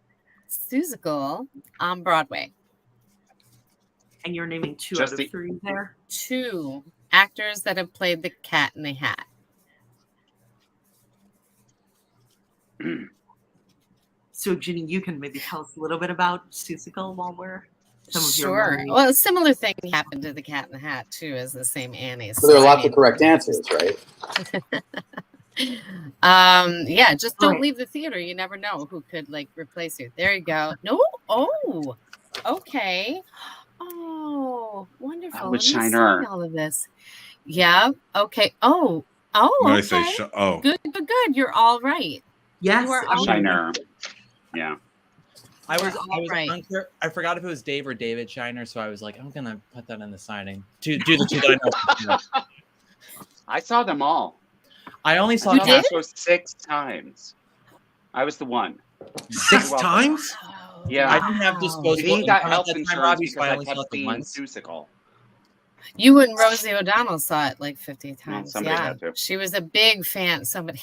Seussical on Broadway? And you're naming 2 Just out the- of 3 there. 2 actors that have played the Cat in the Hat. So Ginny, you can maybe tell us a little bit about Seussical while we're some of your Sure. memories. Well, a similar thing happened to the Cat in the Hat too, as the same Annie. So there are I lots of mean, correct answers, right? yeah, just don't Right. leave the theater. You never know who could like replace you. There you go. No, oh, okay. Oh, wonderful. with Let me Shiner. see all of this. Yeah. Okay. Oh, When I okay. say Good. You're all right. Yes, You are I mean, Shiner. Yeah. I was right. unclear. I forgot if it was Dave or David Shiner, so I was like, I'm gonna put that in the signing. Do the 2 that I know. I saw them all. I only saw I You saw did? that show 6 times. I was the one. 6 You're welcome. times? Yeah. I didn't have Wow. disposable Janine got income health at that time, insurance Robbie, so because I I only saw kept it the seeing once. Seussical. You and Rosie O'Donnell saw it like 50 times. somebody Yeah, had to. she was a big fan. Somebody.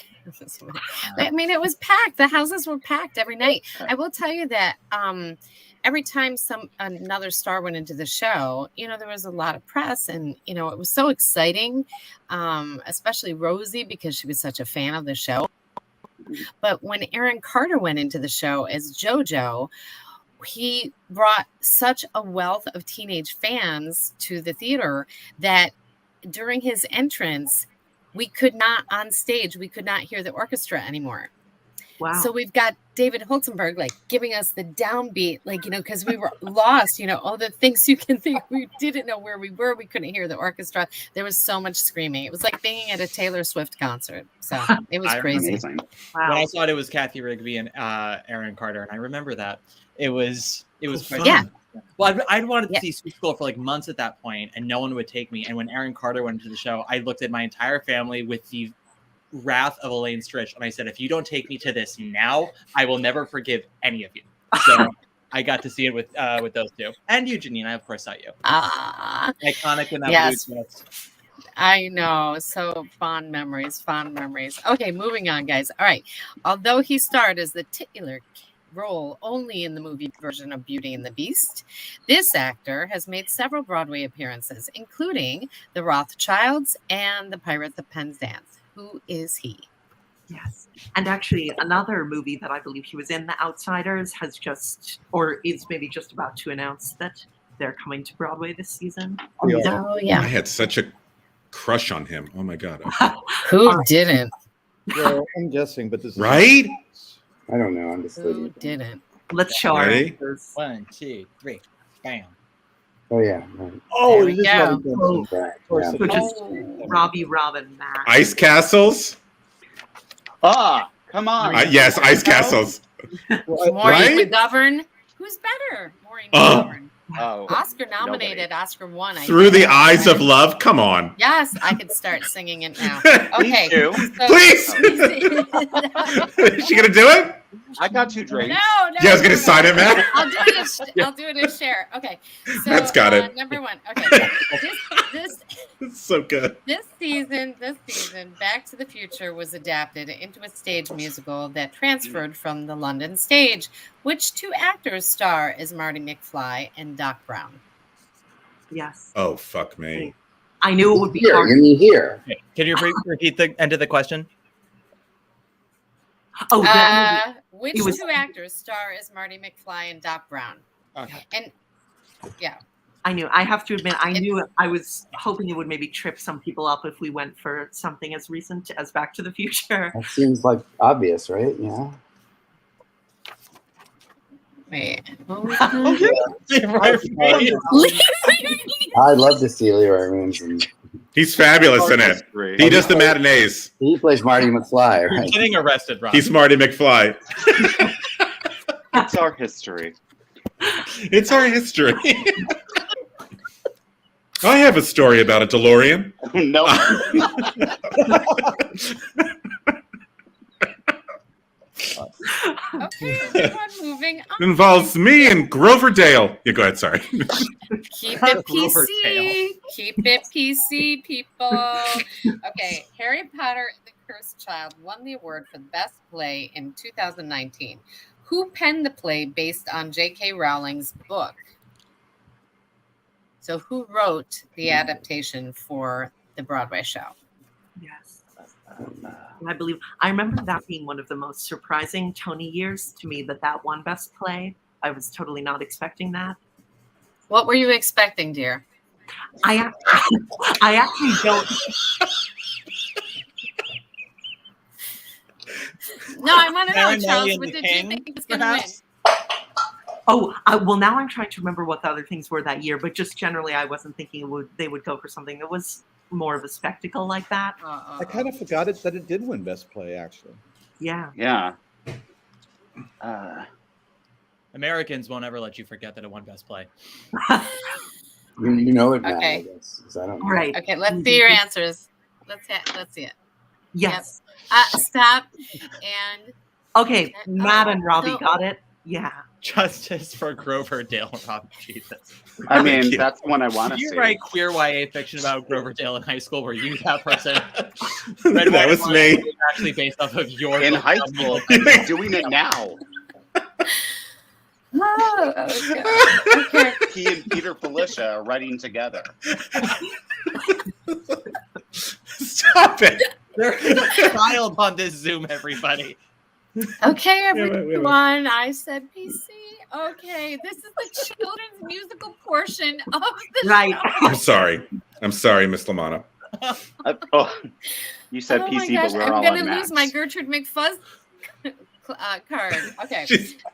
I mean, it was packed. The houses were packed every night. I will tell you that every time another star went into the show, there was a lot of press, and it was so exciting, especially Rosie because she was such a fan of the show. But when Aaron Carter went into the show as JoJo, he brought such a wealth of teenage fans to the theater that during his entrance, we could not hear the orchestra anymore. wow. So we've got David Holzenberg giving us the downbeat, because we were lost, all the things you can think. We didn't know where we were. We couldn't hear the orchestra. There was so much screaming. It was like being at a Taylor Swift concert. So it was crazy. Amazing. Wow. When I saw it was Kathy Rigby and Aaron Carter, and I remember that it was quite Yeah. fun. Well, I'd wanted to see Seussical for months at that point, and no one would take me. And when Aaron Carter went into the show, I looked at my entire family with the wrath of Elaine Stritch, and I said, "If you don't take me to this now, I will never forgive any of you." So I got to see it with those 2, and you, Janine. I of course saw you. Iconic in that Yes. blue dress. I know. So fond memories. Okay, moving on, guys. All right. Although he starred as the titular role only in the movie version of Beauty and the Beast, this actor has made several Broadway appearances, including The Rothschilds and The Pirates of Penzance. Who is he? Yes. And actually, another movie that I believe he was in, The Outsiders, has just, or is maybe just about to announce that they're coming to Broadway this season. Oh, I yeah. had such a crush on him. Oh my god. Who didn't? Well, I'm guessing, but this is Right? I don't know. I'm just Who didn't? Let's show our Ready? answers. 1, 2, 3, bam. Oh yeah. Right. Oh, There we it is go. Robbie Rozelle. Right. Of course Yeah. it Which is. is Robbie, Robin, Matt. Ice castles? Ah, come on. Yes, ice castles. Well, Maureen Right? McGovern. Who's better? Maureen Oh. McGovern. Oh, Oscar nominated, Oscar won. I Through the think. eyes of love? Come on. Yes, I could start singing it now. Please Okay. do. so- Please! Is she gonna do it? I got 2 drinks. No. You guys gonna sign it, man? I'll do it as share. Okay. So That's got it. Number 1. Okay. It's so good. This season, Back to the Future was adapted into a stage musical that transferred from the London stage. Which 2 actors star as Marty McFly and Doc Brown? Yes. Oh, fuck me. I knew it would be Here, hard. you need here. Okay. Can you repeat the end of the question? Oh, that Which it was- 2 actors star as Marty McFly and Doc Brown? Okay. And yeah, I knew. I have to admit, I knew. I was hoping it would maybe trip some people up if we went for something as recent as Back to the Future. That seems like obvious, right? Yeah. wait. I'd love to see Leroy Williams. And He He's fabulous in it. He does the matinees. He plays Marty McFly, You're right? getting arrested, Rob. He's Marty McFly. It's our history. It's our history. I have a story about a DeLorean. No. Okay, everyone moving It on. involves me and Grover Dale. Yeah, go ahead. Sorry. Keep it PC. Keep it PC, people. Okay, Harry Potter and the Cursed Child won the award for the best play in 2019. Who penned the play based on J.K. Rowling's book? So, who wrote the adaptation for the Broadway show? Yes. I remember that being one of the most surprising Tony years to me, that won Best Play. I was totally not expecting that. What were you expecting, dear? I actually don't. No, I want to know, Mary Charles. and What the did you King, think was going to win? perhaps? Oh, well, now I'm trying to remember what the other things were that year, but just generally, I wasn't thinking they would go for something that was more of a spectacle like that. I kind of forgot that it did win Best Play, actually. Yeah. Yeah. Americans won't ever let you forget that it won Best Play. You know it now, Okay. I guess. 'Cause I don't know. Right. Okay, let's see your answers. Let's see it. Yes. Stop. And Okay, Matt and Robbie so- got it. Yeah. Justice for Grover Dale, Rob. Jesus. I mean, that's one I want to If you see. write queer YA fiction about Grover Dale in high school, were you that person? That was me. Actually based off of your In book. high school, he's doing it now. oh, okay. He and Peter Felicia are writing together. Stop it. There is a child on this Zoom, everybody. Okay, wait. everyone. I said PC. Okay, this is the children's musical portion of the Right. show. I'm sorry, Miss LaManna. You said Oh my PC, gosh, but we're I'm all gonna on lose Max. my Gertrude McFuzz card. Okay,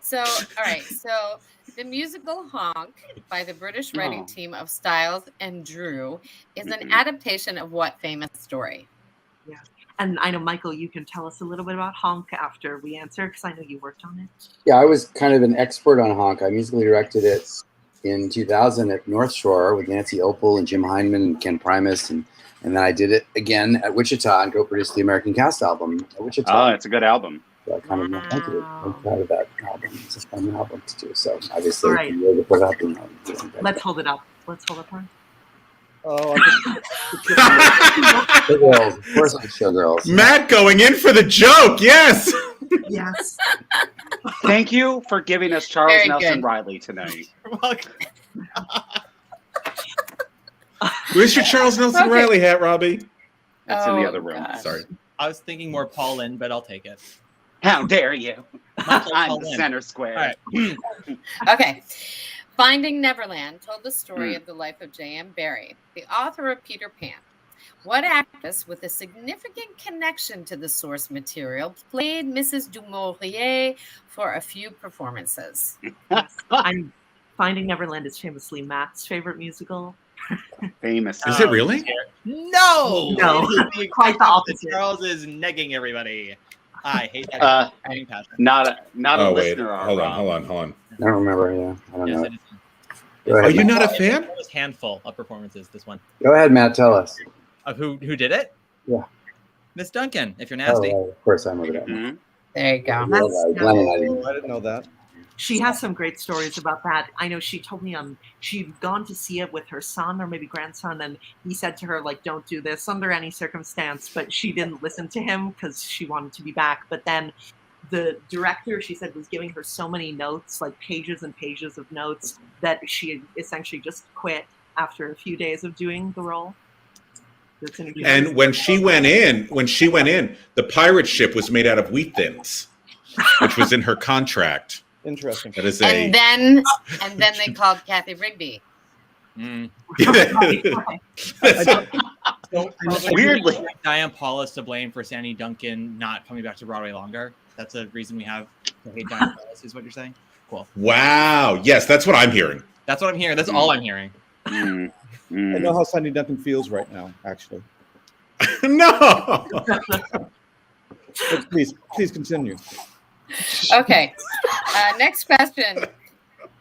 so all right, so the musical Honk by the British writing Oh. team of Styles and Drew is an Mhm. adaptation of what famous story? Yeah. And I know, Michael, you can tell us a little bit about Honk after we answer, because I know you worked on it. Yeah, I was kind of an expert on Honk. I musically directed it in 2000 at North Shore with Nancy Opel and Jim Heinman and Ken Primus, and then I did it again at Wichita and co-produced the American Cast album at Wichita. Oh, it's a good album. So I kind of thank you. I'm proud of that album. It's a fun album to do. So obviously, All right. the way to put it up, you know, Let's hold it up. Let's hold it up. Oh, Showgirls. Of course, I'm Showgirls. Matt going in for the joke. Yes. Yes. Thank you for giving us Charles Very Nelson good. Riley tonight. You're welcome. Where's your Charles Nelson Okay. Riley hat, Robbie? It's in the Oh, other room. gosh. Sorry. I was thinking more Paulin, but I'll take it. How dare you? Michael I'm the Paulin. center square. All right. Okay. Finding Neverland told the story Hmm. of the life of J.M. Barrie, the author of Peter Pan. What actress with a significant connection to the source material played Mrs. Du Maurier for a few performances? I'm Finding Neverland is famously Matt's favorite musical. Famous. Is it really? No. No. It is Quite the opposite. Charles is negging everybody. I hate that. Burning passion. Not a Oh wait, listener. hold on. I don't remember. Yeah, I don't Yes, know. it is. Go ahead, Are you Matt. not a fan? It was handful of performances. This one Go ahead, Matt. Tell us. of who did it? Yeah. Miss Duncan. If you're Oh, nasty. right, of course, I remember that. Mhm. There you go. Glenn and I didn't. I didn't know that. She has some great stories about that. I know she told me she'd gone to see it with her son or maybe grandson, and he said to her, like, don't do this under any circumstance, but she didn't listen to him because she wanted to be back. But then the director, she said, was giving her so many notes, like pages and pages of notes, that she essentially just quit after a few days of doing the role. And when she went in, the pirate ship was made out of wheat thins, which was in her contract. Interesting. That is And then they called Kathy Rigby. Weirdly. Diane Paul is to blame for Sandy Duncan not coming back to Broadway longer. That's a reason we have to hate Diane Paul, is what you're saying? Cool. Wow. Yes, that's what I'm hearing. That's what I'm hearing. That's all I'm hearing. I know how Sunday Duncan feels right now, actually. No. But please continue. Okay. Next question.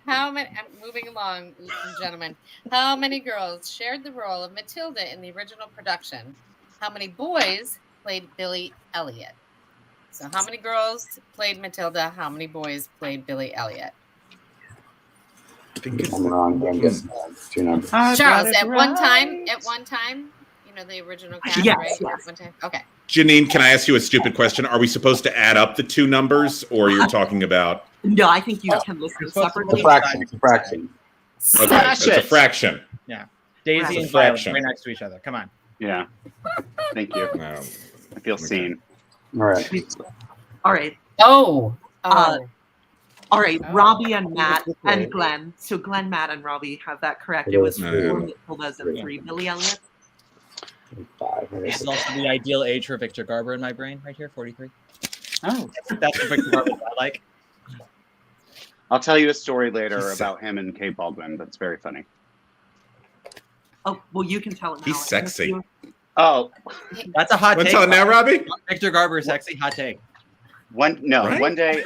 How many? I'm moving along, gentlemen. How many girls shared the role of Matilda in the original production? How many boys played Billy Elliot? So, how many girls played Matilda? How many boys played Billy Elliot? I'm wrong. I'm guessing two numbers. Charles, at one time, you know the original cast, Yes, right? yes. At one time. Okay. Janine, can I ask you a stupid question? Are we supposed to add up the two numbers, or you're talking about? No, I think you can listen It's a separately. fraction. It's a fraction. Okay, it's a fraction. Yeah. Daisy It's a and Violet fraction. right next to each other. Come on. Yeah. Thank you. No. I feel seen. All right. All right. Oh. All right, Oh. Robbie and Matt and Glenn. So Glenn, Matt, and Robbie have that correct. It was 4 Matildas and 3 Billy Elliot. This is also the ideal age for Victor Garber in my brain, right here, 43. Oh. That's the Victor Garber I like. I'll tell you a story later about him and Kate Baldwin. That's very funny. Oh, well, you can tell it now. He's sexy. Oh, That's a hot Want take. to tell it now, Robbie? Victor Garber is sexy, hot take. one Right? day,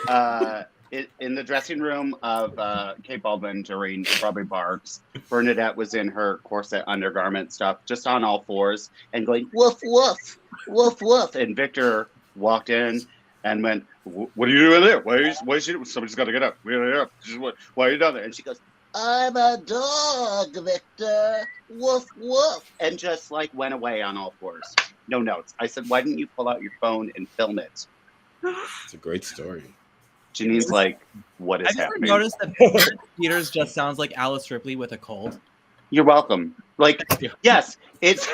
in the dressing room of Kate Baldwin during Strawberry Parks, Bernadette was in her corset undergarment stuff, just on all fours, and going woof woof woof woof. And Victor walked in and went, "What are you doing there? Why is she? Somebody's got to get up. Why are you down there?" And she goes, "I'm a dog, Victor. Woof woof," and just like went away on all fours. No notes. I said, "Why didn't you pull out your phone and film it?" It's a great story. Janine's like, "What is Have you ever happening?" noticed that Bernadette Peters just sounds like Alice Ripley with a cold? You're welcome. Like, yes, it's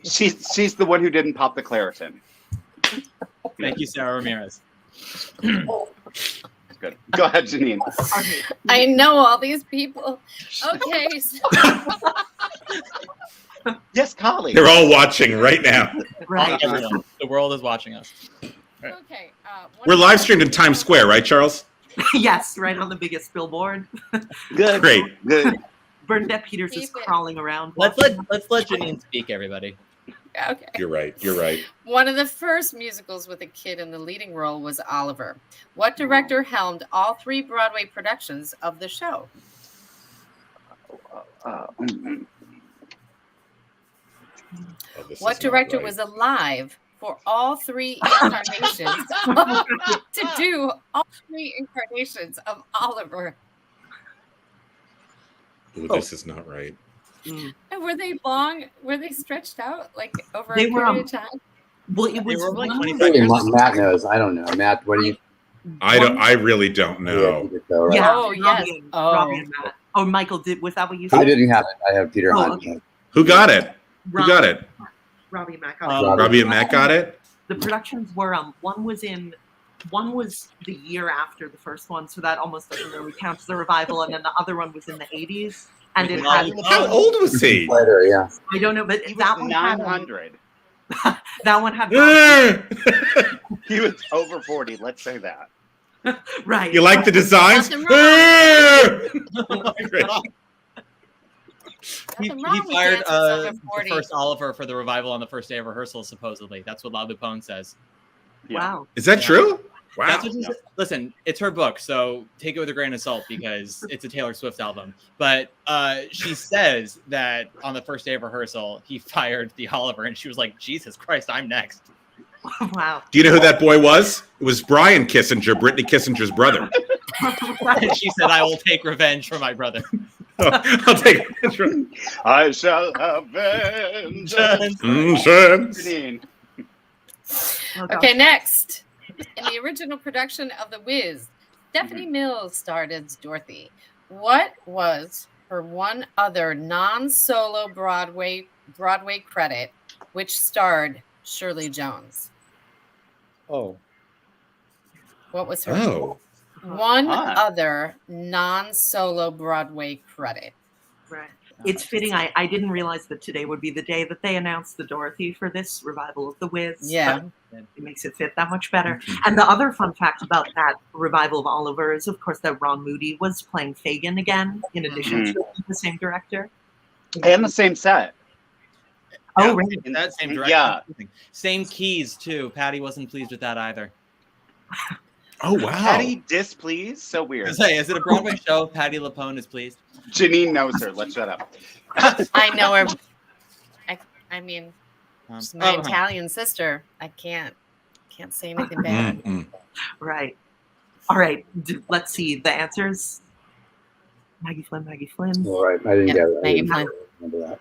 she's the one who didn't pop the Claritin. Thank you, Sarah Ramirez. Good. Go ahead, Janine. I know all these people. Okay. So, Yes, Collie. They're all watching right now. Right. Everyone. The world is watching us. okay. We're live streamed in Times Square, right, Charles? Yes, right on the biggest billboard. Good. Great. Good. Bernadette Peters is Keep it. crawling around. Let's let Janine speak, everybody. Okay. You're right. You're right. One of the first musicals with a kid in the leading role was Oliver. What director helmed all 3 Broadway productions of the show? What director was alive for all 3 incarnations to do all 3 incarnations of Oliver? Ooh, this is not right. And were they long? Were they stretched out like over They a were, period of time? Well, it was were like one 25 was- years. Matt knows. I don't know. Matt, what do you? I really don't know. Right? Yeah. Oh, yes. Robbie and, Oh. Robbie and Matt. Oh, Michael, was that what you said? I didn't have it. I have Peter Oh, Hunt. okay. Who got it? Who got it? Robbie and Matt got it. Robbie and Matt got it? The productions were one was the year after the first one, so that almost doesn't really count as the revival, and then the other one was in the 80s, and it had How old was he? Later, yeah. I don't know, but He that was one had 900. that one had He was over 40. Let's say that. right. You like the designs? Nothing wrong. He Nothing wrong with fired dancers over the 40. first Oliver for the revival on the first day of rehearsal, supposedly. That's what Lavine says. Wow. Is that true? Wow. That's what she said. Listen, it's her book, so take it with a grain of salt because it's a Taylor Swift album. But she says that on the first day of rehearsal, he fired the Oliver, and she was like, Jesus Christ, I'm next. Wow. Do you know who that boy was? It was Brian Kissinger, Brittany Kissinger's brother. And she said, I will take revenge for my brother. I'll take it. I shall have vengeance. Janine. Okay, next. In the original production of The Wiz, Stephanie Mills starred as Dorothy. What was her one other non-solo Broadway credit, which starred Shirley Jones? Oh. What was her one other non-solo Broadway credit? Right. It's fitting. I didn't realize that today would be the day that they announced the Dorothy for this revival of The Wiz. Yeah. But it makes it fit that much better. And the other fun fact about that revival of Oliver is, of course, that Ron Moody was playing Fagin again, in addition to the same director. And the same set. Oh, Yeah, right. in that same direction. Yeah. Same keys too. Patty wasn't pleased with that either. Oh wow. Patty displeased? So weird. Say, is it a Broadway show? Patty LaPone is pleased. Janine knows her. Let's shut up. I know her. I mean, she's my oh, Italian sister. I can't say anything bad. Right. All right. Let's see the answers. Maggie Flynn. All right, I didn't get it. I Maggie didn't Flynn. remember that.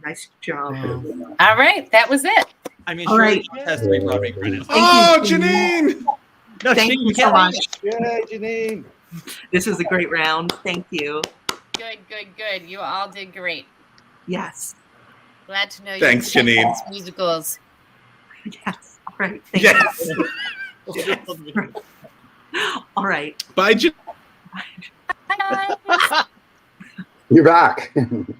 Nice job. Wow. All right, that was it. I mean, All sure, right. it has to be Broadway credits. Oh, Thank you, Janine! No, Thank Janine, you so can't much. Yay, Janine. This was a great round. Thank you. Good. You all did great. Yes. Glad to know you. Thanks, like Janine. these musicals. Yes. All right. Thank Yes. you. All right. Bye, Janine. Bye, guys. You're back.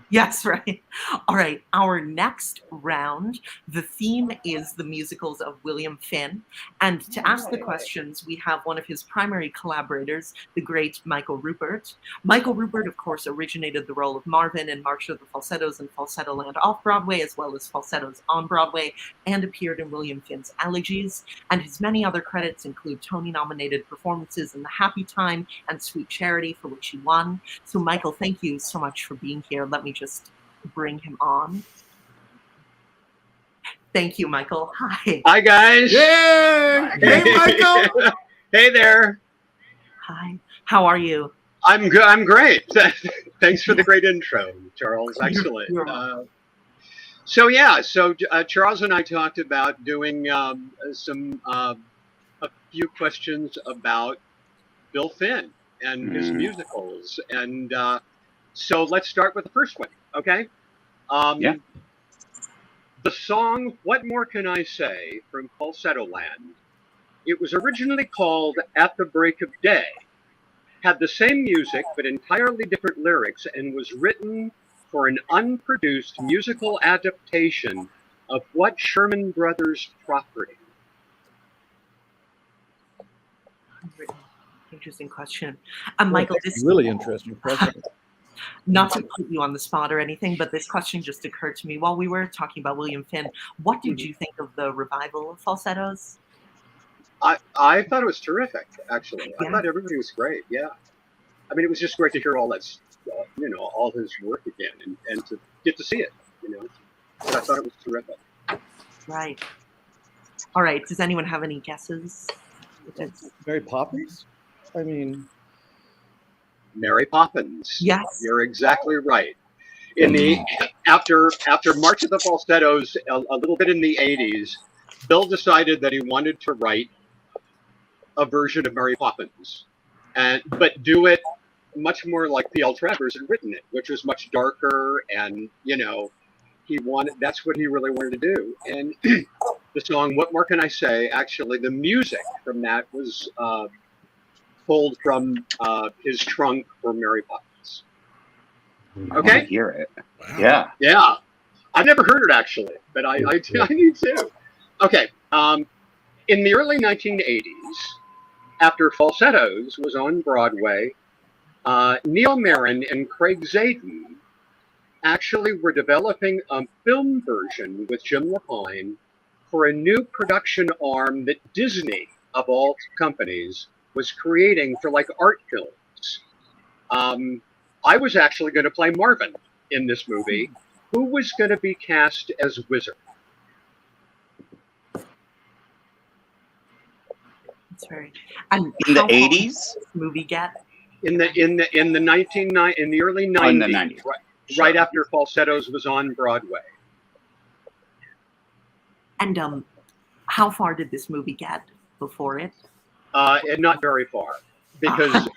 Yes, right. All right. Our next round, the theme is the musicals of William Finn. And to ask the questions, we have one of his primary collaborators, the great Michael Rupert. Michael Rupert, of course, originated the role of Marvin in March of the Falsettos and Falsetto Land off-Broadway, as well as Falsettos on Broadway, and appeared in William Finn's Elegies. And his many other credits include Tony-nominated performances in The Happy Time and Sweet Charity, for which he won. So, Michael, thank you so much for being here. Let me just bring him on. Thank you, Michael. Hi. Hi, guys. Yay! Hey, Michael. Hey there. Hi. How are you? I'm good. I'm great. Thanks for the great intro, Charles. Excellent. You're So Charles and I talked about doing a few questions about Bill Finn and his musicals, and so let's start with the first one, okay? Yeah. The song "What More Can I Say" from Falsetto Land. It was originally called "At the Break of Day," had the same music but entirely different lyrics, and was written for an unproduced musical adaptation of what Sherman Brothers property? Interesting question. Michael, this Really interesting question. not to put you on the spot or anything, but this question just occurred to me while we were talking about William Finn. What did you think of the revival of Falsettos? I thought it was terrific, actually. Yeah. I thought everybody was great, yeah. I mean, it was just great to hear all that, all his work again and to get to see it, But I thought it was terrific. Right. All right. Does anyone have any guesses? Mary Poppins? I mean, Mary Poppins. Yes. You're exactly right. In the after March of the Falsettos, a little bit in the 80s, Bill decided that he wanted to write a version of Mary Poppins, but do it much more like P.L. Travers had written it, which was much darker, and that's what he really wanted to do. And the song "What More Can I Say," actually, the music from that was pulled from his trunk for Mary Poppins. Okay, I wanna hear it. Wow. Yeah. I've never heard it actually, but I need to. Okay. In the early 1980s, after Falsettos was on Broadway, Neil Marin and Craig Zaden actually were developing a film version with Jim Lavine for a new production arm that Disney, of all companies, was creating for like art films. I was actually going to play Marvin in this movie. Who was going to be cast as Wizard? That's right. And in the how long 80s? did this movie get? In the early 90s, in the 90s. Right after Falsettos was on Broadway. And how far did this movie get before it? And not very far, because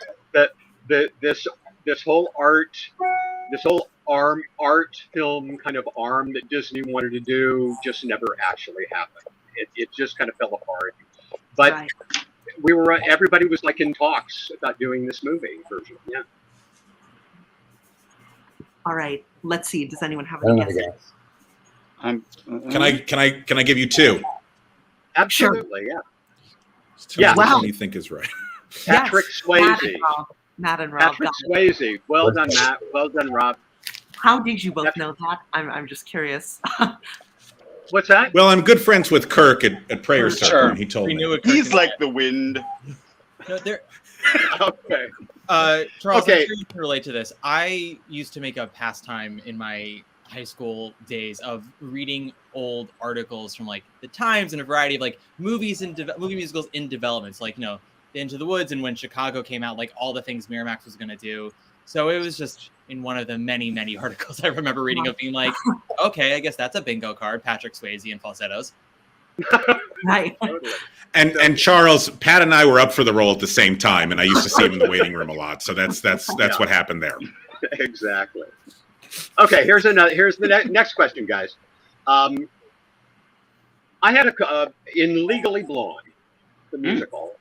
this whole art film kind of arm that Disney wanted to do just never actually happened. It just kind of fell apart. But Right. everybody was like in talks about doing this movie version. Yeah. All right. Let's see. Does anyone have I don't any know, guesses? guys. Can I give you two? Absolutely, yeah. Tell me which Wow. one you think is right. Patrick Matt Swayze. and Rob. Matt and Rob. Patrick got it. Swayze. Well done, Matt. Well done, Rob. How did you both know that? I'm just curious. What's that? Well, I'm good friends with Kirk at Prayer Circle, Sure. and he told We me. knew it. He's like the wind. No, there. Okay. Charles, Okay. I'm sure you can relate to this. I used to make a pastime in my high school days of reading old articles from like the Times and a variety of like movies and movie musicals in development. So, like, you know, Into the Woods, and when Chicago came out, like all the things Miramax was going to do. So it was just in one of the many, many articles I remember reading of being like, okay, I guess that's a bingo card, Patrick Swayze and falsettos. Right. Totally. And Charles, Pat and I were up for the role at the same time, and I used to see him in the waiting room a lot. So that's what happened there. Exactly. Okay, here's the next question, guys. I had in Legally Blonde, the musical,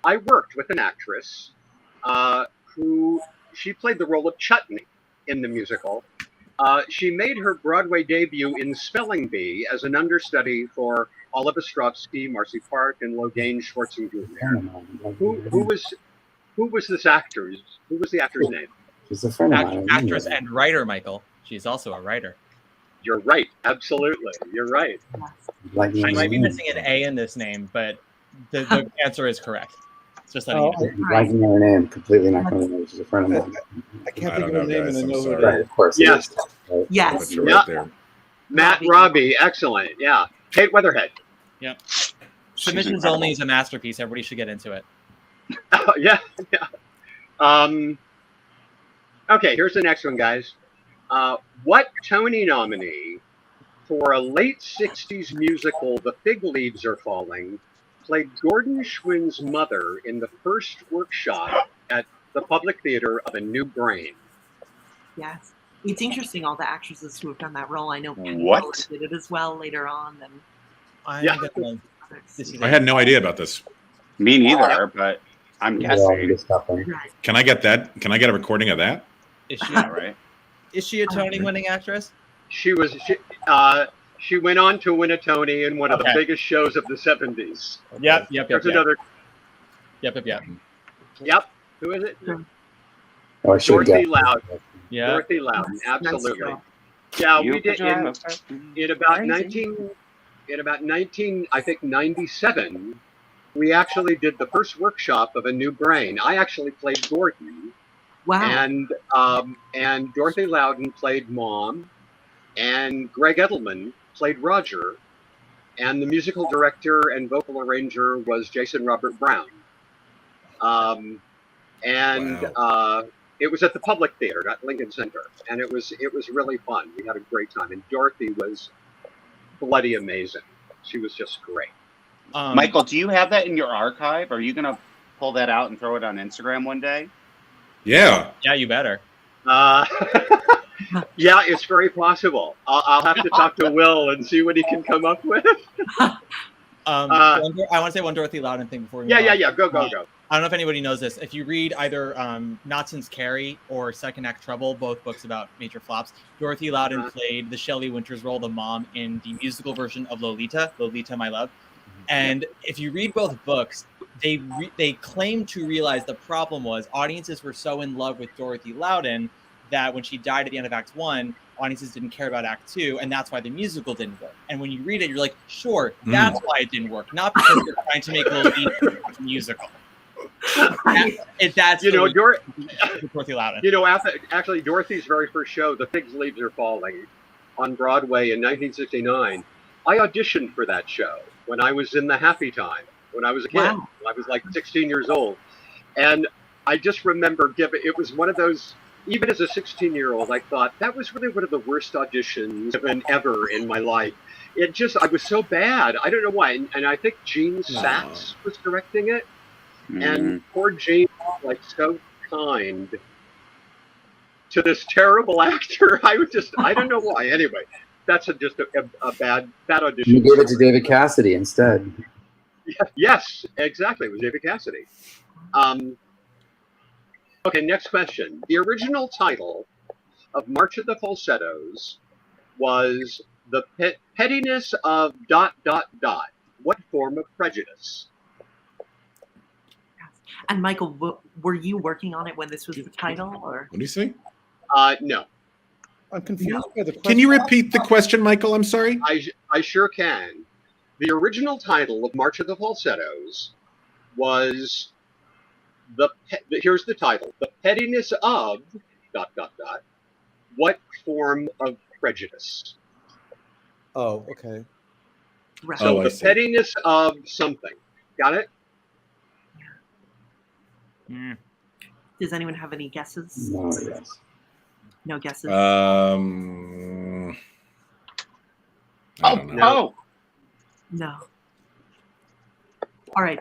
I worked with an actress who she played the role of Chutney in the musical. She made her Broadway debut in Spelling Bee as an understudy for Olive Ostrovsky, Marcy Park, and Loghain Schwartzen Jr. Who was this actor? Who was the actor's name? She's a friend of mine. Actress and writer, Michael. She's also a writer. You're right. Absolutely. You're right. Like I might be missing an A in this name, but the answer is correct. Just letting you know. Liking her name, completely not going to know. She's a friend of mine. I can't I think don't of her know, name, guys. and I I'm know who sorry. it Right, is. of course. Yes. Yes. But you're Yeah. right there. Matt Robbie, excellent. Yeah. Kate Weatherhead. Yep. Submissions Only is a masterpiece. Everybody should get into it. Oh, yeah. Okay, here's the next one, guys. What Tony nominee for a late 60s musical, The Fig Leaves Are Falling, played Gordon Schwinn's mother in the first workshop at the Public Theater of A New Brain? Yes. It's interesting, all the actresses who have done that role. I know Penn What? Miller did it as well later on. And I'm Yeah. gonna I had no idea about this. Me neither, but I'm guessing. right. Can I get that? Can I get a recording of that? Is she All right. is she a Tony-winning actress? She went on to win a Tony in one of the Okay. biggest shows of the 70s. Yep. There's another. Yep. Yep. Who is it? Oh, I should have Dorothy guessed. Loud. Yeah. Dorothy Loudon. Nice Absolutely. job. Yeah, You we did pajamas. in about 1997. We actually did the first workshop of A New Brain. I actually played Gordon, Wow. and Dorothy Loudon played Mom, and Greg Edelman played Roger, and the musical director and vocal arranger was Jason Robert Brown. It was at the Public Theater, not Lincoln Center, and it was really fun. We had a great time, and Dorothy was bloody amazing. She was just great. Michael, do you have that in your archive? Are you going to pull that out and throw it on Instagram one day? Yeah. Yeah, you better. Yeah, it's very possible. I'll have to talk to Will and see what he can come up with. I want to say one Dorothy Loudon thing before we move on. Yeah. Go. I don't know if anybody knows this. If you read either Not Since Carrie or Second Act Trouble, both books about major flops, Dorothy Loudon played the Shelley Winters role, the mom, in the musical version of Lolita, My Love. And if you read both books, they claim to realize the problem was audiences were so in love with Dorothy Loudon that when she died at the end of Act 1, audiences didn't care about Act 2, and that's why the musical didn't work. And when you read it, you're like, sure, that's why it didn't work, not because they're trying to make Lolita a musical. That's Dorothy Loudon. Actually, Dorothy's very first show, The Fig Leaves Are Falling, on Broadway in 1969. I auditioned for that show when I was in the Happy Time, when I was a kid. Wow. I was like 16 years old. And I just remember it was one of those, even as a 16-year-old, I thought that was really one of the worst auditions ever in my life. I was so bad. I don't know why. And I think Gene Sachs was directing it. And poor Gene, like, so kind to this terrible actor. I don't know why. Anyway, that's just a bad audition. You gave it to David Cassidy instead. Yes, exactly. It was David Cassidy. Okay, next question. The original title of March of the Falsettos was The Pettiness of ... What form of prejudice? And Michael, were you working on it when this was the title, or? What do you say? No. I'm confused by the question. Can you repeat the question, Michael? I'm sorry. I sure can. The original title of March of the Falsettos was here's the title: The Pettiness of ... What form of prejudice? Oh, okay. Right. So I the see. pettiness of something. Got it? Does anyone have any guesses? No, yes. No guesses. I don't know. No. All right.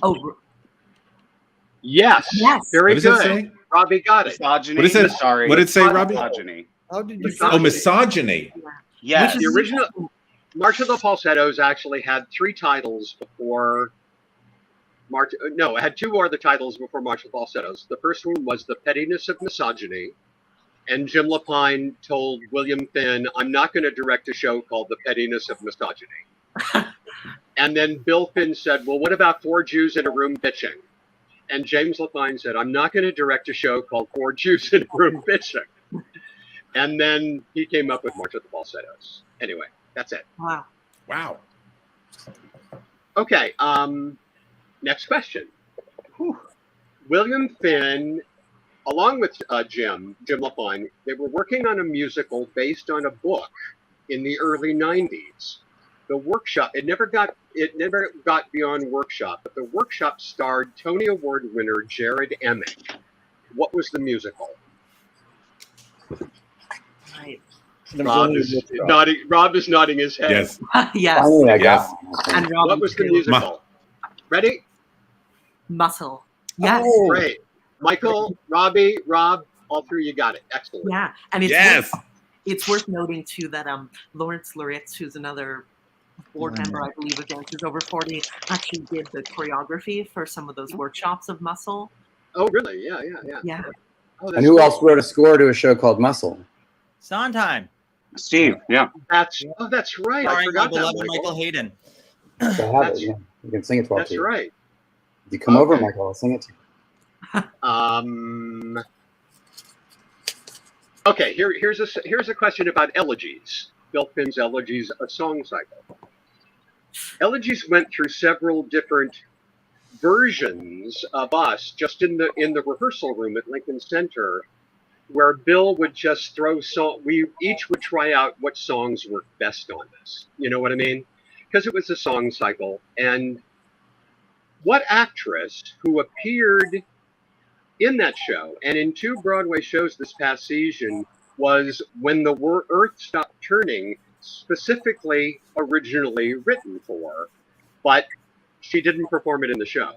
Oh, Yes. Yes. Very What does it good. say? Robbie got it. Misogyny. What is it? Sorry. What did it say, Robbie? Misogyny. How did you Oh, misogyny. Yes. The original March of the Falsettos actually had 3 titles before March. No, it had 2 other titles before March of the Falsettos. The first one was The Pettiness of Misogyny, and Jim Lavine told William Finn, "I'm not going to direct a show called The Pettiness of Misogyny." And then Bill Finn said, "Well, what about 4 Jews in a room bitching?" And James Lavine said, "I'm not going to direct a show called 4 Jews in a room bitching." And then he came up with March of the Falsettos. Anyway, that's it. wow. Wow. Okay, next question. William Finn, along with Jim Lavine, they were working on a musical based on a book in the early 90s. The workshop, it never got beyond workshop, but the workshop starred Tony Award winner Jared Emmett. What was the musical? Right. Rob is nodding his head. Yes. Yes. Finally, I Yes. got one. And Rob, What was the musical? Ready? Muscle. Yes. Oh. Great. Michael, Robbie, Rob, all 3 you got it. Excellent. Yeah. And it's Yes. it's worth noting too that Lawrence Loritz, who's another board member, I believe, of Dancers Over 40, actually did the choreography for some of those workshops of Muscle. Oh, really? Yeah. Yeah. Oh, that's And who great. else wrote a score to a show called Muscle? Sondheim, Steve. Yeah. That's right. I starring our forgot that. beloved Michael. Michael Hayden. I have it. Yeah. You can sing it to all That's two. right. If you come over, Okay. Michael, I'll sing it to you. Okay. Here's a question about elegies. Bill Finn's Elegies, a song cycle. Elegies went through several different versions of us just in the rehearsal room at Lincoln Center, where Bill would just throw we each would try out what songs worked best on this. You know what I mean? Because it was a song cycle. And what actress who appeared in that show and in 2 Broadway shows this past season was When the Earth Stopped Turning, specifically originally written for, but she didn't perform it in the show.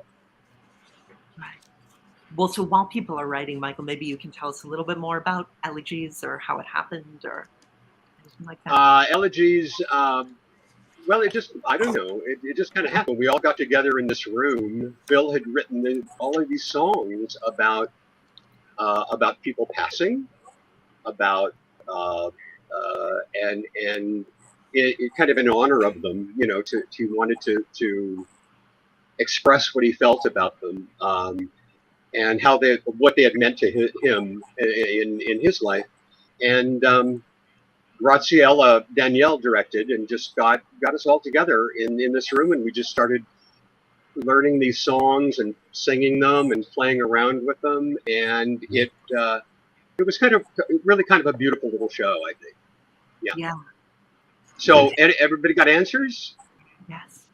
Right. Well, so while people are writing, Michael, maybe you can tell us a little bit more about Elegies or how it happened or anything like that. Elegies, well, I don't know. It just kind of happened. We all got together in this room. Bill had written all of these songs about people passing, about and it kind of in honor of them, you know, he wanted to express what he felt about them, and what they had meant to him in his life. And Graciela Danielle directed and just got us all together in this room, and we just started learning these songs and singing them and playing around with them, and it was really kind of a beautiful little show, I think. Yeah. So everybody got answers? Yes.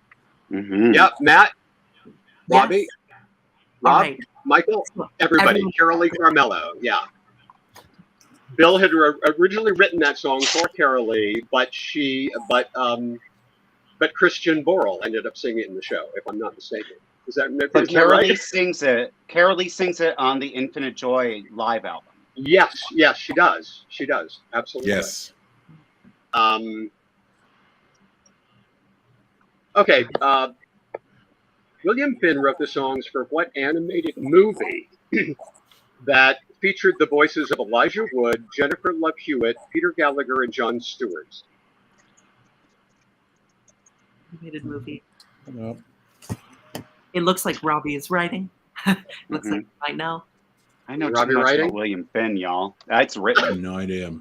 Mm-hmm. Yeah, Matt, Robbie, Yes. Rob, All right. Michael, everybody. Carolee Carmelo, yeah. Bill had originally written that song for Carolee, but Christian Borle ended up singing it in the show, if I'm not mistaken. But isn't that right? Carolee sings it on the Infinite Joy live album. Yes, she does. She does. Absolutely. Yes. Okay. William Finn wrote the songs for what animated movie that featured the voices of Elijah Wood, Jennifer Love Hewitt, Peter Gallagher, and Jon Stewart? Animated movie. No. It looks like Robbie is writing. Looks like I know. I know Robbie too much writing? about William Finn, y'all. That's written. No idea.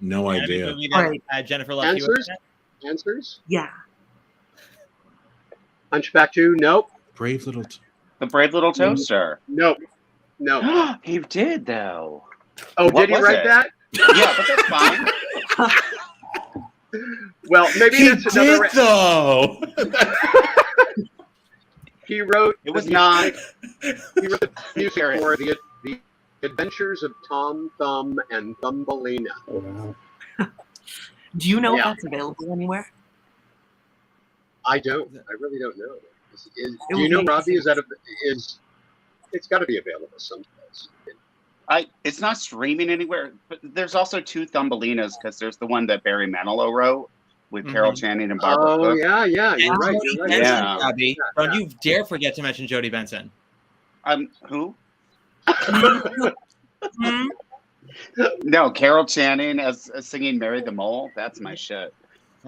No Any idea. movie All that right. had Jennifer Love Hewitt Answers? in it? Answers? Yeah. Hunchback 2? Nope. Brave little. The Brave Little Toaster. Nope. No. He did though. Oh, What did he was write it? that? Yeah, but that's fine. Well, maybe He that's another. did though. He wrote. It was the not. He wrote the music for the Adventures of Tom Thumb and Thumbelina. Oh, wow. Do you know Yeah. if that's available anywhere? I don't. I really don't know. It Do would you know, make Robbie? sense. It's got to be available someplace. It's not streaming anywhere, but there's also two Thumbelinas because there's the one that Barry Manilow wrote with Carol Channing and Barbara Oh Cook. yeah, you're And right. Jodie You're right. Benson, Yeah. Robbie. Don't you dare forget to mention Jodie Benson. Who? No, Carol Channing as singing "Marry the Mole." That's my shit.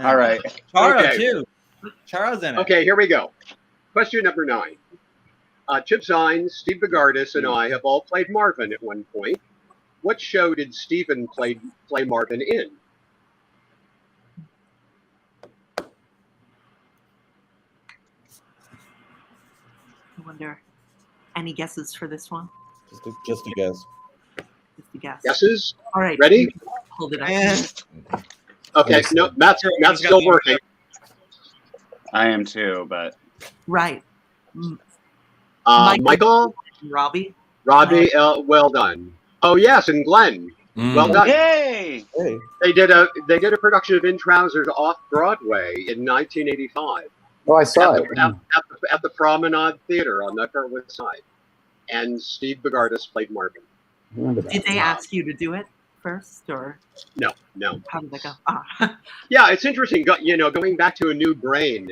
All right. Charo Okay. too. Charo's in it. Okay, here we go. Question number 9. Chip Zines, Steve Bogardus, and I have all played Marvin at one point. What show did Steven play Marvin in? I wonder. Any guesses for this one? Just a guess. Just a guess. Guesses? All right. Ready? Hold it up. Okay, no, Matt's still working. I am too, but Right. Michael? Robbie? Robbie, well done. Oh yes, and Glenn. Well done. yay! Hey. They did a production of In Trousers off Broadway in 1985 Oh, I saw it. at the Promenade Theater on the Upper West Side, and Steve Bogardus played Marvin. I remember that. Did they ask you to do it first, or No. how did that go? Ah. Yeah, it's interesting. Going back to A New Brain,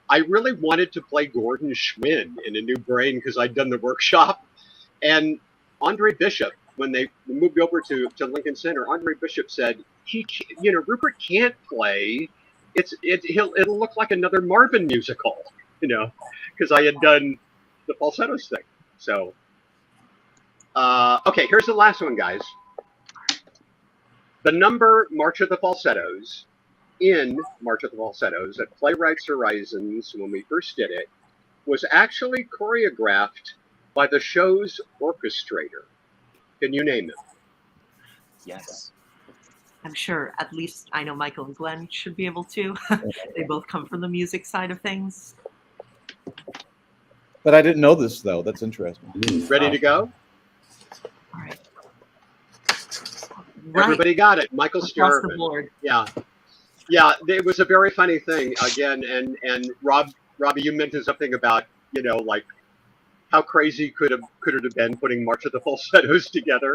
I really wanted to play Gordon Schwinn in A New Brain because I'd done the workshop, and Andre Bishop, when they moved over to Lincoln Center, Andre Bishop said Rupert can't play. It'll look like another Marvin musical, because I had done the falsettos thing. So, okay, here's the last one, guys. The number March of the Falsettos in March of the Falsettos at Playwrights Horizons, when we first did it, was actually choreographed by the show's orchestrator. Can you name them? Yes. I'm sure at least I know Michael and Glenn should be able to. They both come from the music side of things. But I didn't know this though. That's interesting. Ready to go? All right. Everybody got it. Michael Across the Sterman. board. Yeah. It was a very funny thing again, and Robbie, you mentioned something about like how crazy could it have been putting March of the Falsettos together.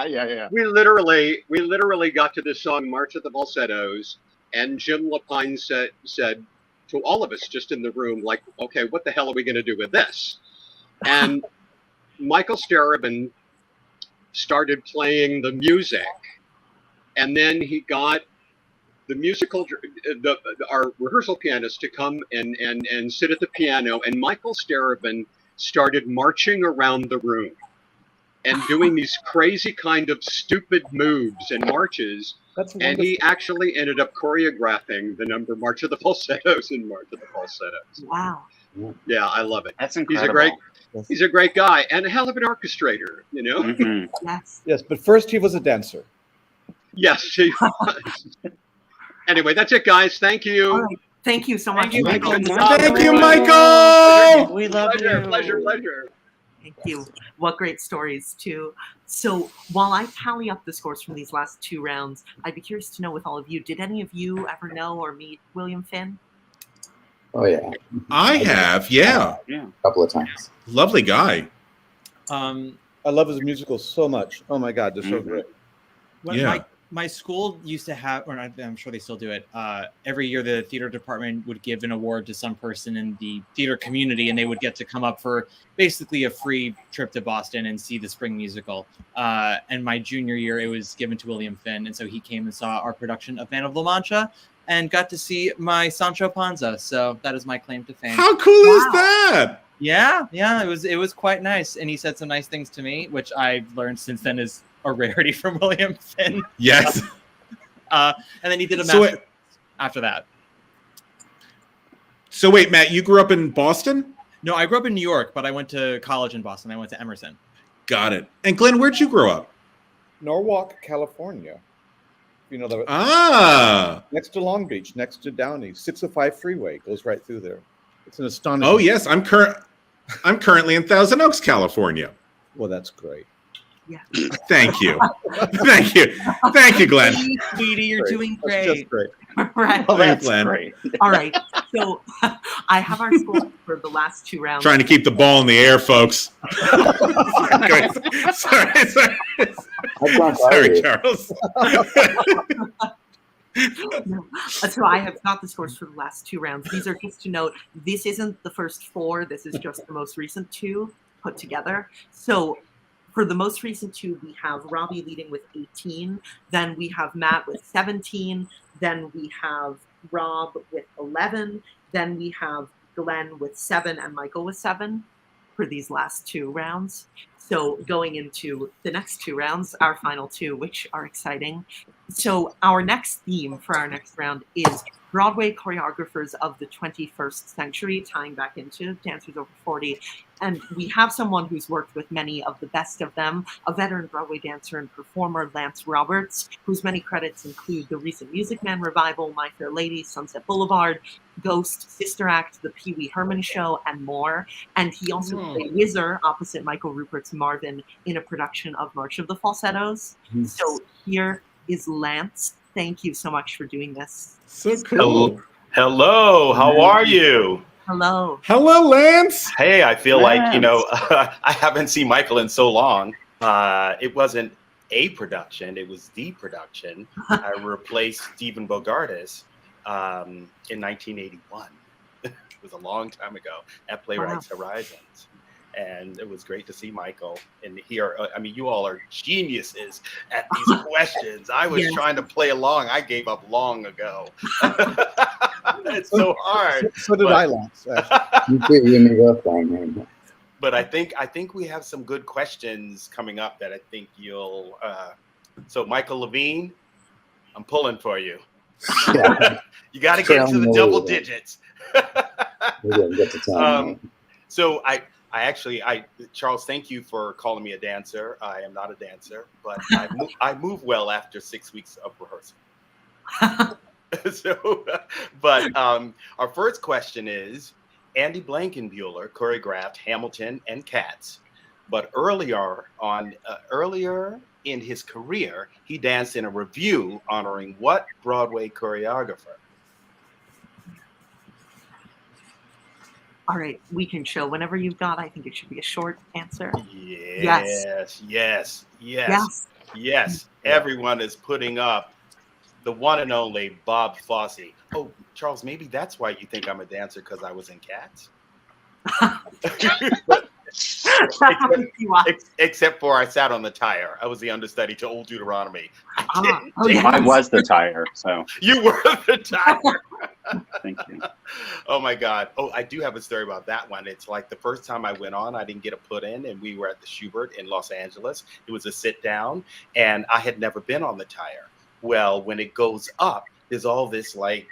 yeah. We literally got to this song March of the Falsettos, and Jim Lapine said to all of us just in the room, like, okay, what the hell are we going to do with this? And Michael Sterman started playing the music, and then he got our rehearsal pianist to come and sit at the piano, and Michael Sterman started marching around the room and doing these crazy kind of stupid moves and marches. And he actually ended up choreographing the number March of the Falsettos in March of the Falsettos. Wow. Yeah, I love it. That's incredible. He's a great guy and a hell of an orchestrator, Mhm. Yes. Yes, but first he was a dancer. Yes, he was. Anyway, that's it, guys. Thank you. All right. Thank you so much. Thank you, Michael. Thank you, Michael. We love you. Pleasure. Thank you. What great stories, too. So while I tally up the scores from these last 2 rounds, I'd be curious to know with all of you, did any of you ever know or meet William Finn? Oh, yeah. I have, yeah. A couple of times. Lovely guy. I love his musicals so much. Oh my God, they're so great. Yeah. My school used to have, or I'm sure they still do it. Every year, the theater department would give an award to some person in the theater community, and they would get to come up for basically a free trip to Boston and see the spring musical. And my junior year, it was given to William Finn, and so he came and saw our production of Man of La Mancha and got to see my Sancho Panza. So that is my claim to fame. How cool is that? Yeah, it was quite nice, and he said some nice things to me, which I've learned since then is a rarity from William Finn. Yes. And then he did a So master after that. So wait, Matt, you grew up in Boston? No, I grew up in New York, but I went to college in Boston. I went to Emerson. Got it. And Glenn, where'd you grow up? Norwalk, California. You know the next to Long Beach, next to Downey, 605 freeway goes right through there. It's an astonishing. Oh yes, I'm currently in Thousand Oaks, California. Well, that's great. Yeah. Thank you. Thank you, Glenn. Sweetie, you're doing That's great. just great. Right. Well, that's Glenn. Great. All right. So I have our score for the last 2 rounds. Trying to keep the ball in the air, folks. Sorry, Charles. So I have got the scores for the last 2 rounds. These are just to note, this isn't the first 4. This is just the most recent 2 put together. So for the most recent 2, we have Robbie leading with 18. Then we have Matt with 17. Then we have Rob with 11. Then we have Glenn with 7 and Michael with 7 for these last 2 rounds. So going into the next 2 rounds, our final 2, which are exciting. So our next theme for our next round is Broadway choreographers of the 21st century, tying back into Dancers Over 40. And we have someone who's worked with many of the best of them, a veteran Broadway dancer and performer, Lance Roberts, whose many credits include the recent Music Man revival, My Fair Lady, Sunset Boulevard, Ghost, Sister Act, The Pee Wee Herman Show, and more. And he also played Whizzer opposite Michael Rupert's Marvin in a production of March of the Falsettos. So here is Lance. Thank you so much for doing this. So cool. Hello, how are you? Hello. Hello, Lance. Hey, I feel like, I haven't seen Michael in so long. It wasn't a production, it was the production. I replaced Stephen Bogartis in 1981. It was a long time ago at Playwrights Horizons. And it was great to see Michael and hear. I mean, you all are geniuses at these questions. I was trying to play along. I gave up long ago. It's so hard. So did I, Lance. But I think we have some good questions coming up that I think you'll. So Michael Lavine, I'm pulling for you. You got to get to the double digits. So Charles, thank you for calling me a dancer. I am not a dancer, but I move well after 6 weeks of rehearsal. Our first question is, Andy Blankenbuehler choreographed Hamilton and Cats, but earlier in his career, he danced in a revue honoring what Broadway choreographer? All right, we can show whenever you've got. I think it should be a short answer. Yes. Everyone is putting up the one and only Bob Fosse. Oh, Charles, maybe that's why you think I'm a dancer, because I was in Cats. Except for I sat on the tire. I was the understudy to Old Deuteronomy. I was the tire, so. You were the tire. Thank you. Oh my God. Oh, I do have a story about that one. It's like the first time I went on, I didn't get a put in, and we were at the Schubert in Los Angeles. It was a sit down, and I had never been on the tire. Well, when it goes up, there's all this dry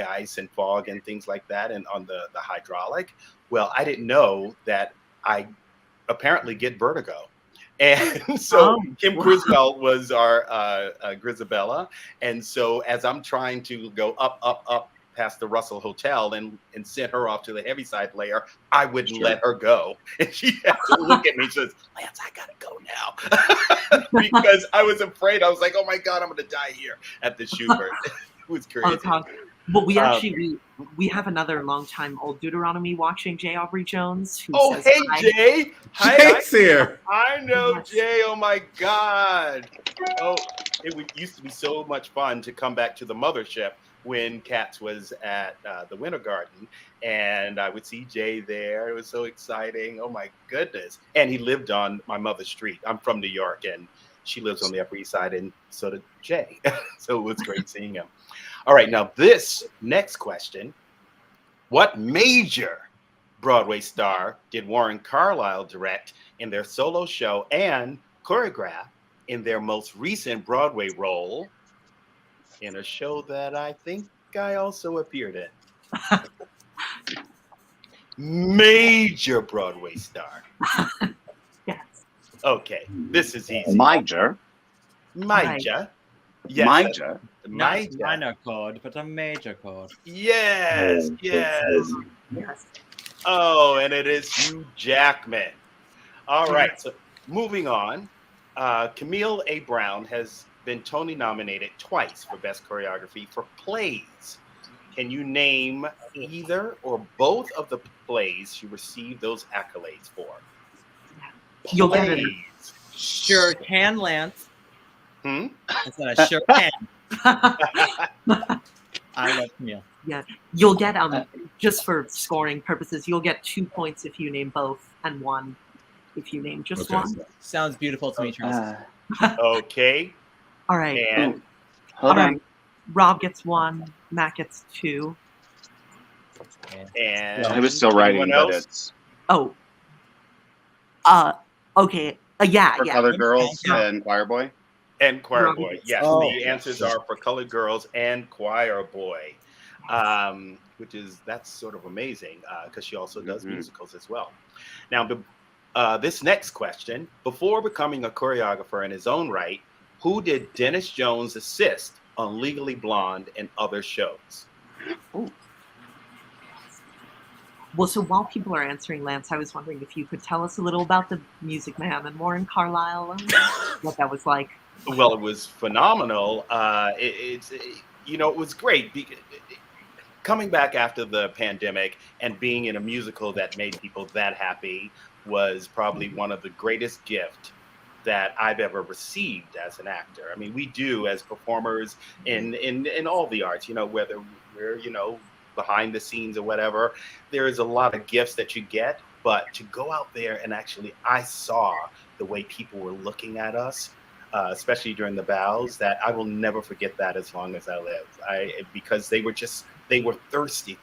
ice and fog and things like that, and on the hydraulic. Well, I didn't know that I apparently get vertigo. And so Kim Criswell was our Grisabella. And so as I'm trying to go up past the Russell Hotel and send her off to the Heaviside layer, I wouldn't let her go. And she had to look at me and says, Lance, I gotta go now. Because I was afraid. I was like, oh my God, I'm gonna die here at the Schubert. It was crazy. But we actually we have another longtime Old Deuteronomy watching, Jay Aubrey Jones. Who says hey hi. Jay! Jay's here. I know Jay. Oh my God! Oh, it used to be so much fun to come back to the mothership when Cats was at the Winter Garden, and I would see Jay there. It was so exciting. Oh my goodness! And he lived on my mother's street. I'm from New York, and she lives on the Upper East Side, and so did Jay. So it was great seeing him. All right, now this next question. What major Broadway star did Warren Carlyle direct in their solo show and choreograph in their most recent Broadway role, in a show that I think I also appeared in. Major Broadway star. Yes. Okay, this is easy. Major. Major. Yes. Major. Not Major. minor chord, but a major chord. Yes, yes. Yes. Oh, and it is Hugh Jackman. All right, so moving on. Camille A. Brown has been Tony nominated twice for Best Choreography for plays. Can you name either or both of the plays she received those accolades for? You'll get it. Plays. Sure can, Lance. Hmm? I said I sure can. I love Camille. Yeah, you'll get just for scoring purposes, you'll get 2 points if you name both, and 1 if you name just one. Sounds beautiful to me, Charles. Okay. All right. And All right. Rob gets 1. Matt gets 2. And I was still writing, anyone but else? it's Oh. Okay. Yeah. for Yeah. Colored Girls and Choir Boy. And Choir Robbie Boy. gets Yes, two. the answers are for Colored Girls and Choir Boy, that's sort of amazing because she also does musicals as well. Now, this next question: before becoming a choreographer in his own right, who did Dennis Jones assist on Legally Blonde and other shows? Ooh. Well, so while people are answering, Lance, I was wondering if you could tell us a little about the Music Man and Warren Carlisle, and what that was like. Well, it was phenomenal. It was great. Coming back after the pandemic and being in a musical that made people that happy was probably one of the greatest gifts that I've ever received as an actor. I mean, we do as performers in all the arts, whether we're, behind the scenes or whatever, there is a lot of gifts that you get, but to go out there and actually, I saw the way people were looking at us, especially during the bows, that I will never forget that as long as I live. Because they were thirsty.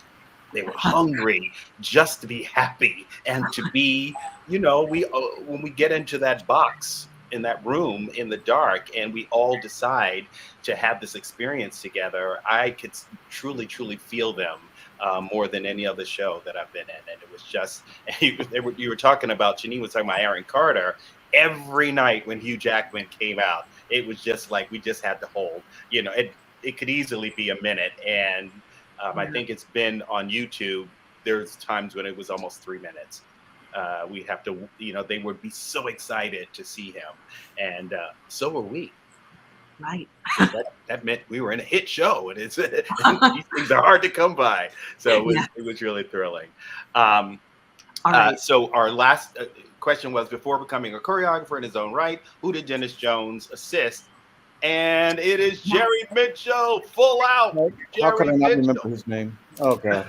They were hungry just to be happy and to be, when we get into that box in that room in the dark and we all decide to have this experience together, I could truly, truly feel them more than any other show that I've been in. And it was just, you were talking about, Janine was talking about Aaron Carter. Every night when Hugh Jackman came out, it was just like we just had to hold. It could easily be a minute. And I think it's been on YouTube. There's times when it was almost 3 minutes. We'd have to, they would be so excited to see him. And so were we. Right. That meant we were in a hit show. And these things are hard to come by. So it was really thrilling. All right. So our last question was, before becoming a choreographer in his own right, who did Dennis Jones assist? And it is Jerry Mitchell, full out. How could I not Mitchell. remember his name? Oh, God.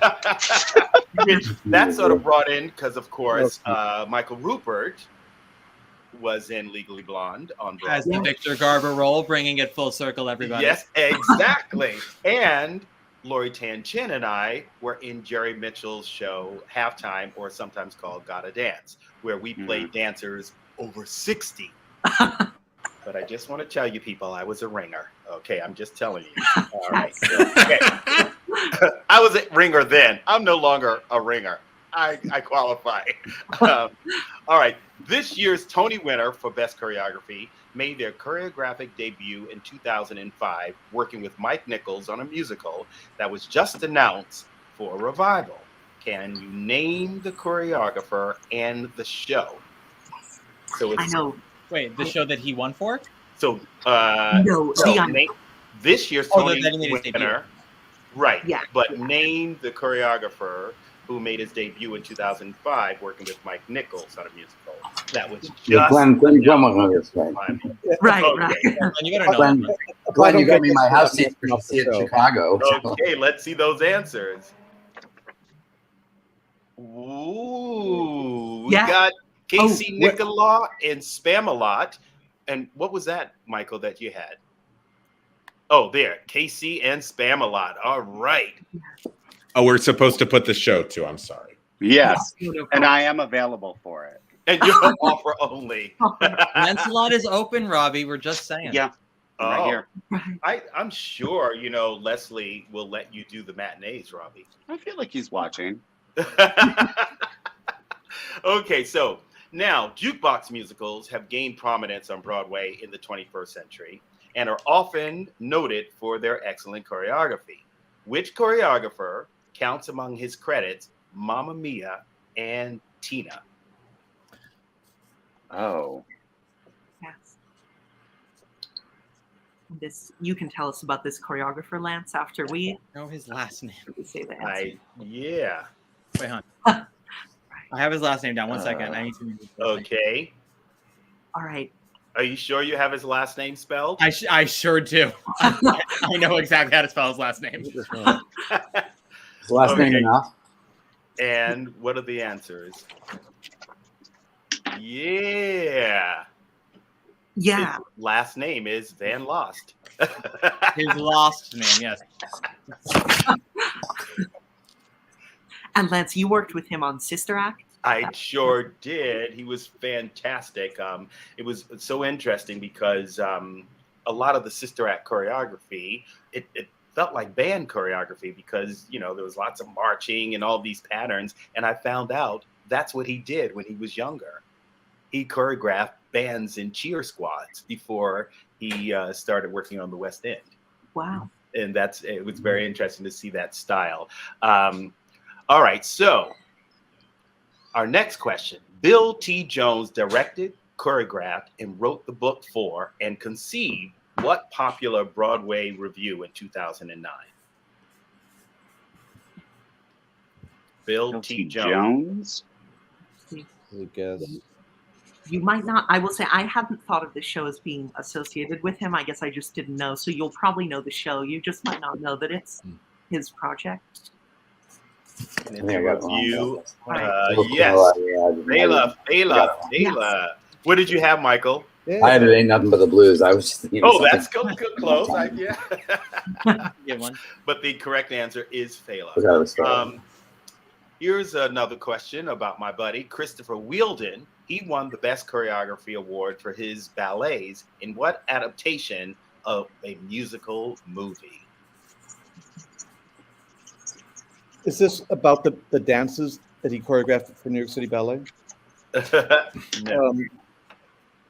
That sort of brought in, because of course, Michael Rupert was in Legally Blonde on Broadway. As the Victor Garber role, bringing it full circle, everybody. Yes, exactly. And Lori Tan Chinn and I were in Jerry Mitchell's show, Halftime, or sometimes called Gotta Dance, where we played dancers over 60. But I just want to tell you people, I was a ringer. Okay, I'm just telling you. All right. So, okay. I was a ringer then. I'm no longer a ringer. I qualify. All right. This year's Tony winner for Best Choreography made their choreographic debut in 2005, working with Mike Nichols on a musical that was just announced for a revival. Can you name the choreographer and the show? So it's, I know. Wait, the show that he won for? So, this year's Oh, Tony that he made his debut. winner, right? Yeah. But name the choreographer who made his debut in 2005, working with Mike Nichols on a musical. That was just Glenn Gilmore, that's right. Right. You better know. Glenn, you got me my house seat for Chicago. Okay, let's see those answers. Ooh, we got Casey Nicola and Spamalot. And what was that, Michael, that you had? Oh, there, Casey and Spamalot. All right. Oh, we're supposed to put the show too. I'm sorry. Yes, and I am available for it. And you're offer only. Lancelot is open, Robbie. We're just saying. Yeah. Right here. I'm sure, Leslie will let you do the matinees, Robbie. I feel like he's watching. Okay, so now jukebox musicals have gained prominence on Broadway in the 21st century and are often noted for their excellent choreography. Which choreographer counts among his credits Mamma Mia and Tina? Oh. Yes. You can tell us about this choreographer, Lance, after we know his last name. Say the answer. Yeah. Wait, hon. I have his last name down. 1 second. I need to. Okay. All right. Are you sure you have his last name spelled? I sure do. I know exactly how to spell his last name. His last name enough? And what are the answers? Yeah. Yeah. His last name is Van Lost. His lost name, yes. And Lance, you worked with him on Sister Act? I sure did. He was fantastic. It was so interesting because a lot of the Sister Act choreography, it felt like band choreography because, there was lots of marching and all these patterns. And I found out that's what he did when he was younger. He choreographed bands and cheer squads before he started working on the West End. Wow. And it was very interesting to see that style. All right, so our next question. Bill T. Jones directed, choreographed, and wrote the book for and conceived what popular Broadway review in 2009? Bill T. Jones. You might not. I will say I hadn't thought of this show as being associated with him. I guess I just didn't know. So you'll probably know the show. You just might not know that it's his project. Yes. Bela. What did you have, Michael? I had It Ain't Nothing But the Blues. I was just thinking. That's good close. Yeah. Good one. But the correct answer is Fela. Here's another question about my buddy Christopher Wheeldon. He won the Best Choreography Award for his ballets in what adaptation of a musical movie? Is this about the dances that he choreographed for New York City Ballet? No.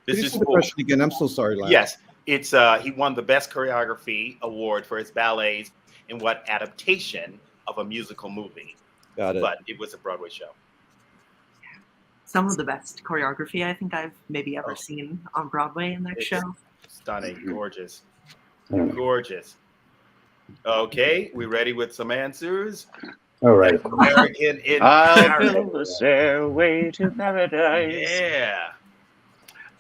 This is the question again. I'm so sorry, Lance. Yes, it's he won the Best Choreography Award for his ballets in what adaptation of a musical movie? Got it. But it was a Broadway show. Some of the best choreography I think I've maybe ever seen on Broadway in that show. Stunning, gorgeous, gorgeous. Okay, we ready with some answers? All right. American in I built the stairway to paradise. Yeah.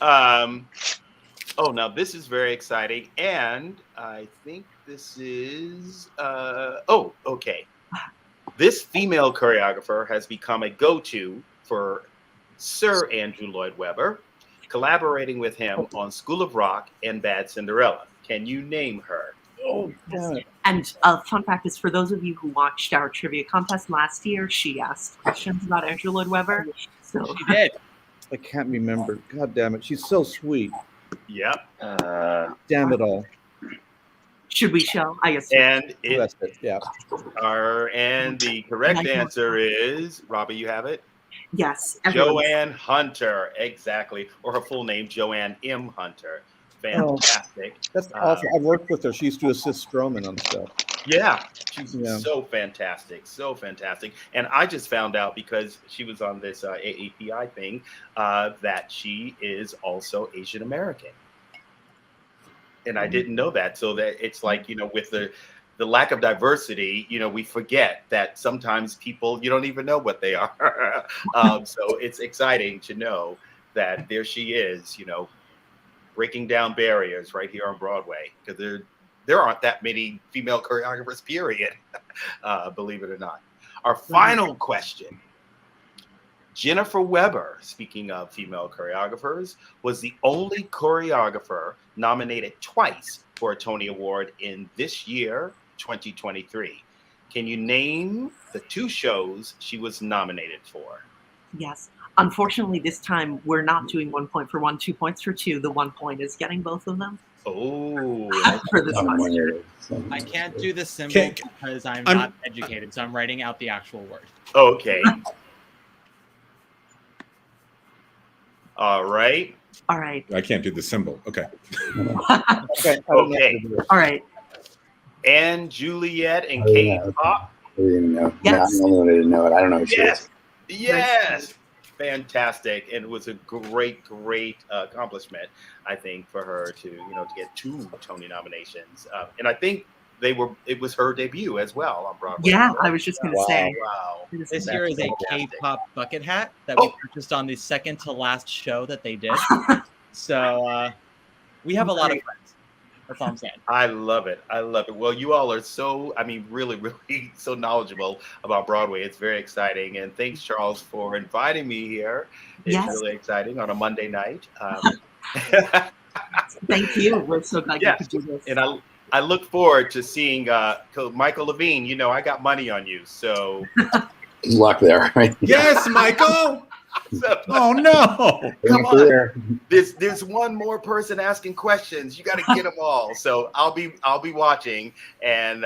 Oh, now this is very exciting, and I think this is. Okay. This female choreographer has become a go-to for Sir Andrew Lloyd Webber, collaborating with him on School of Rock and Bad Cinderella. Can you name her? Oh, God. And a fun fact is, for those of you who watched our trivia contest last year, she asked questions about Andrew Lloyd Webber. So she did. I can't remember. God damn it. She's so sweet. Yep. Damn it all. Should we show? I guess. And That's it. Yeah. And the correct answer is, Robbie, you have it? Yes. Joanne Hunter, exactly. Or her full name, Joanne M. Hunter. Fantastic. That's awesome. I worked with her. She used to assist Stroman on stuff. Yeah, she's so fantastic, so fantastic. And I just found out because she was on this AAPI thing that she is also Asian American. And I didn't know that. So that it's like, with the lack of diversity, we forget that sometimes people, you don't even know what they are. So it's exciting to know that there she is, breaking down barriers right here on Broadway, because there aren't that many female choreographers, period, believe it or not. Our final question. Jennifer Weber, speaking of female choreographers, was the only choreographer nominated twice for a Tony Award in this year, 2023. Can you name the two shows she was nominated for? Yes. Unfortunately, this time we're not doing 1 point for one, 2 points for two. The 1 point is getting both of them. Oh, for this question. I can't do the symbol because I'm not educated, so I'm writing out the actual word. Okay. All right. All right. I can't do the symbol. Okay. Okay. Okay. All right. And Juliet and Kate Pop. I didn't even know. Yes. I'm the only one who didn't know it. I don't know who she is. Yes. Fantastic. And it was a great accomplishment, I think, for her to, to get 2 Tony nominations. And I think it was her debut as well on Broadway. Yeah, I was just going to say. Wow. This here is a K-pop bucket hat that we purchased on the second to last show that they did. So we have a lot of friends. That's all I'm saying. I love it. Well, you all are really so knowledgeable about Broadway. It's very exciting. And thanks, Charles, for inviting me here. It's really exciting on a Monday night. Thank you. We're so glad you could do this. And I look forward to seeing Michael Lavine. I got money on you. So luck there, right? Yes, Michael. Oh no! Come on. There's one more person asking questions. You got to get them all. So I'll be watching. And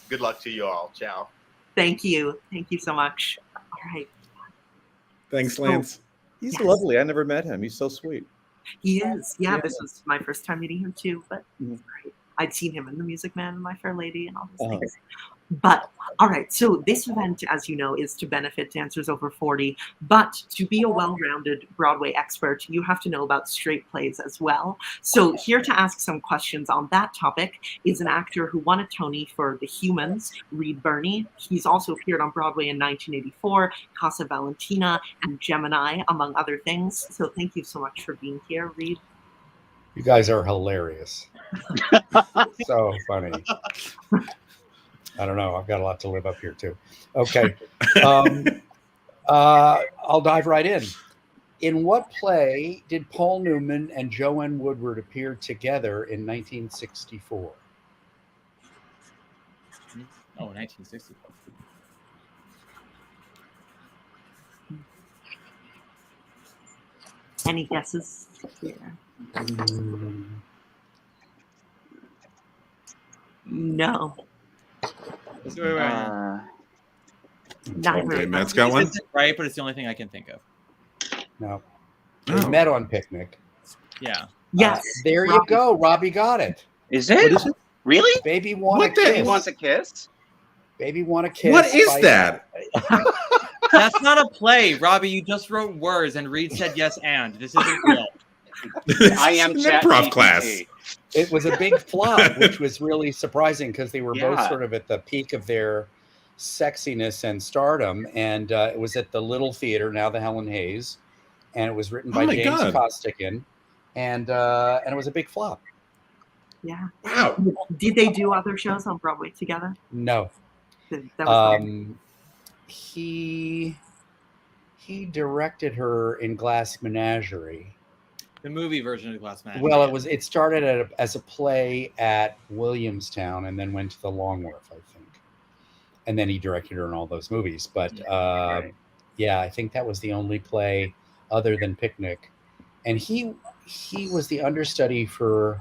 good luck to you all. Ciao. Thank you so much. All right. Thanks, Lance. He's lovely. I never met him. He's so sweet. He is. Yeah, this was my first time meeting him too, but it's great. I'd seen him in The Music Man and My Fair Lady and all those things. But all right, so this event, as you know, is to benefit dancers over 40. But to be a well-rounded Broadway expert, you have to know about straight plays as well. So here to ask some questions on that topic is an actor who won a Tony for The Humans, Reed Birney. He's also appeared on Broadway in 1984, Casa Valentina, and Gemini, among other things. So thank you so much for being here, Reed. You guys are hilarious. So funny. I don't know. I've got a lot to live up here too. Okay. I'll dive right in. In what play did Paul Newman and Joanne Woodward appear together in 1964? Oh, 1964. Any guesses? Yeah. No. Okay, Matt's got one. This isn't right, but it's the only thing I can think of. No. They met on Picnic. Yeah. Yes. There you go. Robbie got it. Is it? What is it? Really? Baby Want a Baby Kiss. Wants a Kiss? Baby Want a Kiss. What is that? That's not a play, Robbie. You just wrote words, and Reed said yes, and this isn't real. I am an improv class. It was a big flop, which was really surprising because they were both Yeah. sort of at the peak of their sexiness and stardom. And it was at the Little Theater, now the Helen Hayes, and it was written by my James God. Costigan, and it was a big flop. Yeah. Wow. Did they do other shows on Broadway together? No. That was weird. He directed her in Glass Menagerie. The movie version of Glass Man. Well, it started as a play at Williamstown and then went to the Long Wharf, I think. And then he directed her in all those movies. But yeah, I think that was the only play other than Picnic. And he was the understudy for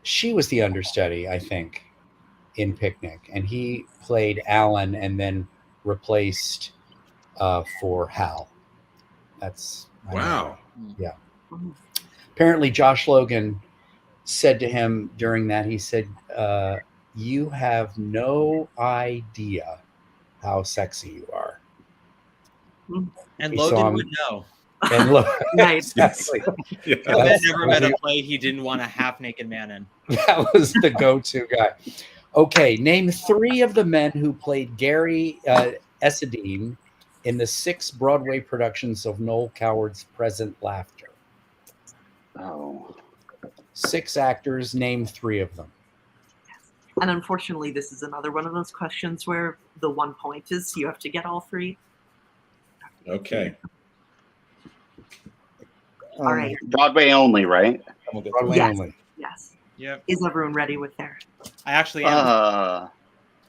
she was the understudy, I think, in Picnic. And he played Alan and then replaced for Hal. That's wow. Yeah. Apparently, Josh Logan said to him during that, he said, "You have no idea how sexy you are." And He saw Logan him- would know. And look, Nice. exactly. Yeah. Logan never met a play he didn't want a half-naked man in. That was the go-to guy. Okay, name 3 of the men who played Gary Essedine in the 6 Broadway productions of Noel Coward's Present Laughter. Oh. 6 actors, name 3 of them. And unfortunately, this is another one of those questions where the 1 point is you have to get all 3. Okay. All right. Broadway only, right? Broadway Yes. only. Yes. Yep. Is everyone ready with their? I actually am.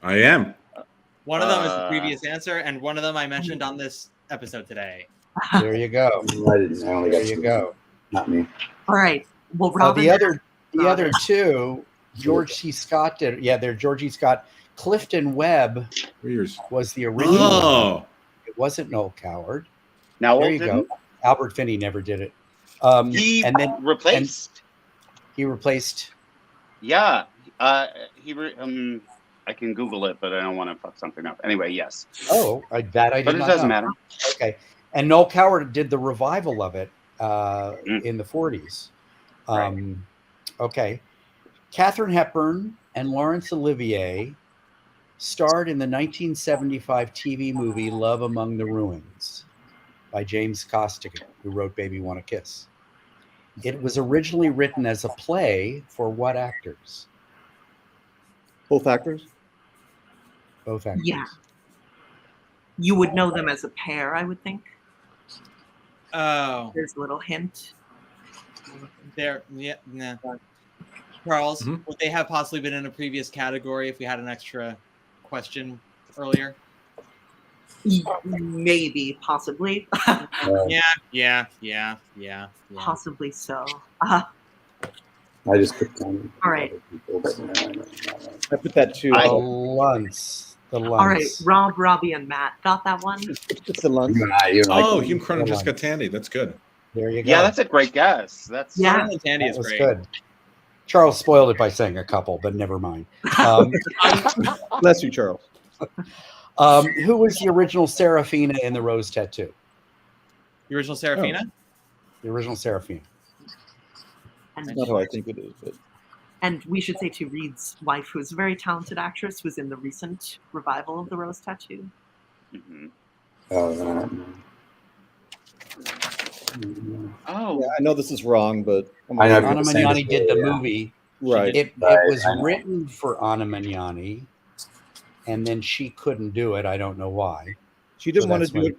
I am. One of them is the previous answer, and one of them I mentioned on this episode today. There you go. I only got There you go. Not me. All right. Well, Robin. The other two, George C. Scott did. Yeah, they're George E. Scott. Clifton Webb was the original. Oh. It wasn't Noel Coward. Now there you go. Albert Finney never did it. He replaced. He replaced. Yeah. I can Google it, but I don't want to fuck something up. Anyway, yes. Oh, I did But it not doesn't know. matter. Okay. And Noel Coward did the revival of it in the 40s. Okay. Katharine Hepburn and Laurence Olivier starred in the 1975 TV movie Love Among the Ruins by James Costigan, who wrote Baby Wanna Kiss. It was originally written as a play for what actors? Both actors? Both actors. Yeah. You would know them as a pair, I would think. Oh. There's a little hint. There, yeah, nah. Charles, would they have possibly been in a previous category if we had an extra question earlier? Maybe, possibly. Yeah. Possibly so. I just put down. All right. I put that too. The Lunts. All right, Rob, Robbie, and Matt got that one. It's the Lunts. Hugh Cronum just got Tandy. That's good. There you go. Yeah, that's a great guess. That's Tandy is was great. good. Charles spoiled it by saying a couple, but never mind. Bless you, Charles. Who was the original Serafina in the Rose Tattoo? The original Serafina? The original Serafina. That's not how I think it is. But. And we should say, too, Reed's wife, who is a very talented actress, was in the recent revival of the Rose Tattoo. Mm-hmm. Yeah, I know this is wrong, but Anna Magnani did the movie. Right. It was written for Anna Magnani, and then she couldn't do it. I don't know why. She didn't want to do it.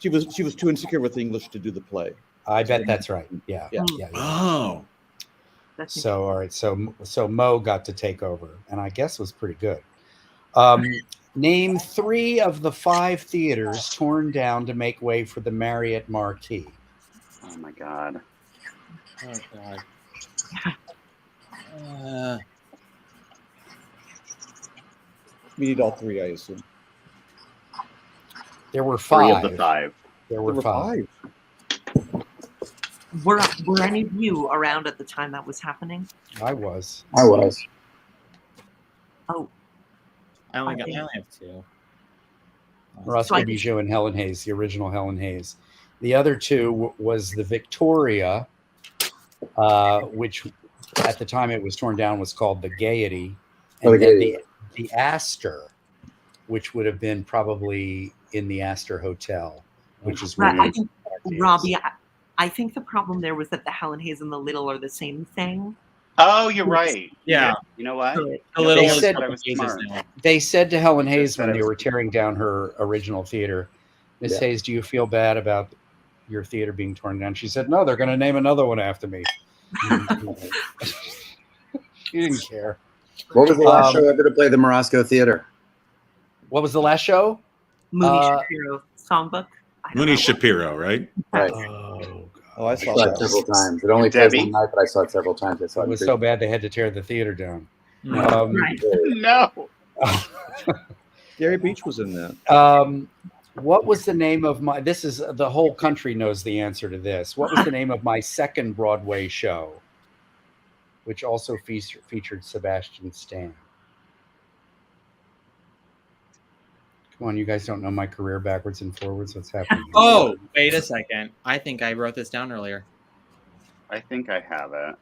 She was too insecure with English to do the play. I bet that's right. Yeah. Oh. So all right. So Mo got to take over, and I guess was pretty good. Name 3 of the 5 theaters torn down to make way for the Marriott Marquis. Oh my God. Oh God. We need all 3, I assume. There were 3 5. of the 5. There were 5. Were any of you around at the time that was happening? I was. Oh. I only have 2. Roscoe Bijou and Helen Hayes, the original Helen Hayes. The other 2 was the Victoria, which at the time it was torn down was called the Gaiety, and then the Astor, which would have been probably in the Astor Hotel, which is where Robbie, I think the problem there was that the Helen Hayes and the Little are the same thing. Oh, you're right. Yeah. You know what? They said to Helen Hayes when they were tearing down her original theater, Miss Hayes, do you feel bad about your theater being torn down? She said, no, they're going to name another one after me. She didn't care. What was the last show ever to play the Morosco Theater? What was the last show? Mooney Shapiro songbook. Mooney Shapiro, right? Right. Oh, I saw it several times. It only plays one night, but I saw it several times. I saw it was so bad they had to tear the theater down. No. Gary Beach was in that. What was the name of my? This is the whole country knows the answer to this. What was the name of my second Broadway show, which also featured Sebastian Stan? Come on, you guys don't know my career backwards and forwards. What's happening? Oh, wait a second. I think I wrote this down earlier. I think I have it.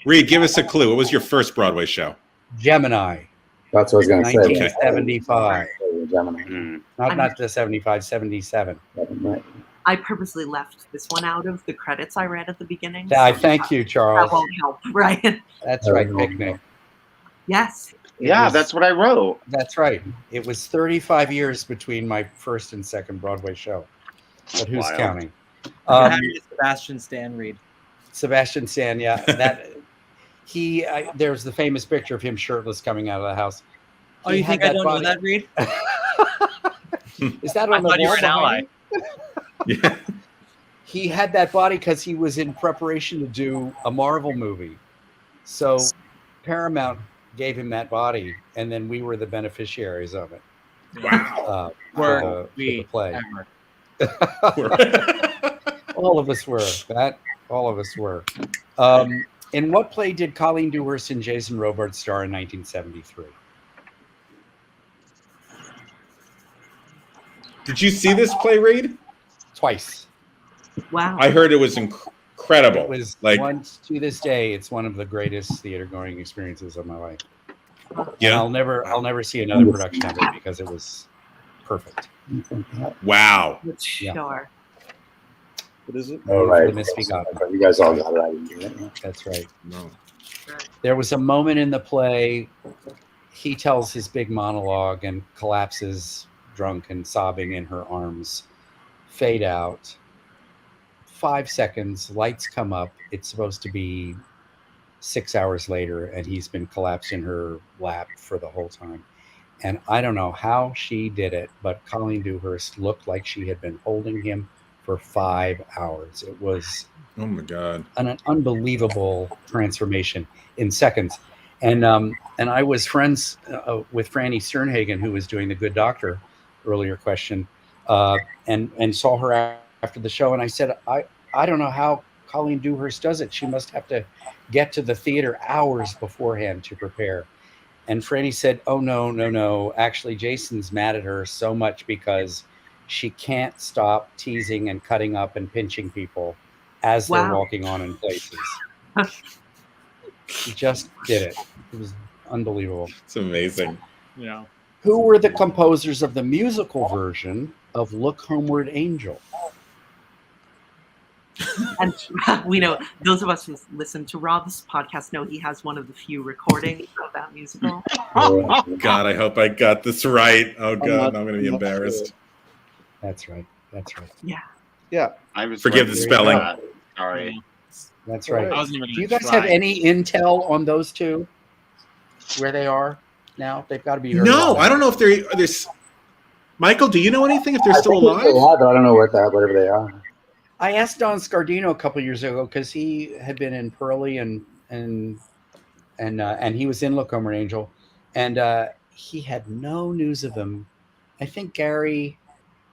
Reed, give us a clue. What was your first Broadway show? Gemini. That's what I was going to say. 1975. Gemini. Not the 75, 77. Right. I purposely left this one out of the credits I read at the beginning. I thank you, Charles. That won't help, right? That's right, Picnic. Yes. That's what I wrote. That's right. It was 35 years between my first and second Broadway show. But who's counting? Sebastian Stan Reed. Sebastian Stan, yeah. There's the famous picture of him shirtless coming out of the house. Oh, you think I don't know that, Reed? Is that on the wall? You were an ally. Yeah. he had that body because he was in preparation to do a Marvel movie. So Paramount gave him that body, and then we were the beneficiaries of it. Wow. For the play. All of us were. All of us were. In what play did Colleen Dewhurst and Jason Robert star in 1973? Did you see this play, Reed? Twice. Wow. I heard it was incredible. It was like once to this day, it's one of the greatest theater going experiences of my life. Yeah. And I'll never see another production of it because it was perfect. Wow. Sure. What is it? Oh, right. The Misbegotten. You guys all got it. I didn't get it. That's right. No. There was a moment in the play, he tells his big monologue and collapses drunk and sobbing in her arms. Fade out. 5 seconds, lights come up. It's supposed to be 6 hours later, and he's been collapsed in her lap for the whole time. And I don't know how she did it, but Colleen Dewhurst looked like she had been holding him for 5 hours. It was Oh my God. an unbelievable transformation in seconds. And I was friends with Franny Sternhagen, who was doing The Good Doctor, earlier question, and saw her after the show. And I said, I don't know how Colleen Dewhurst does it. She must have to get to the theater hours beforehand to prepare. And Franny said, oh, no. Actually, Jason's mad at her so much because she can't stop teasing and cutting up and pinching people as they're walking on in places. She just did it. It was unbelievable. It's amazing. Yeah. Who were the composers of the musical version of Look Homeward Angel? And we know, those of us who listen to Rob's podcast know he has one of the few recordings of that musical. God, I hope I got this right. Oh God, I'm going to be embarrassed. That's right. Yeah. I was Forgive the spelling. Sorry. That's right. I wasn't even Do you gonna guys have try. any intel on those two? Where they are now? They've got to be very No, well. I don't know if there's. Michael, do you know anything? If they're still think alive? they have, but I don't know whatever they are. I asked Don Scardino a couple years ago because he had been in Pearly and he was in Look Homeward Angel, and he had no news of them. I think Gary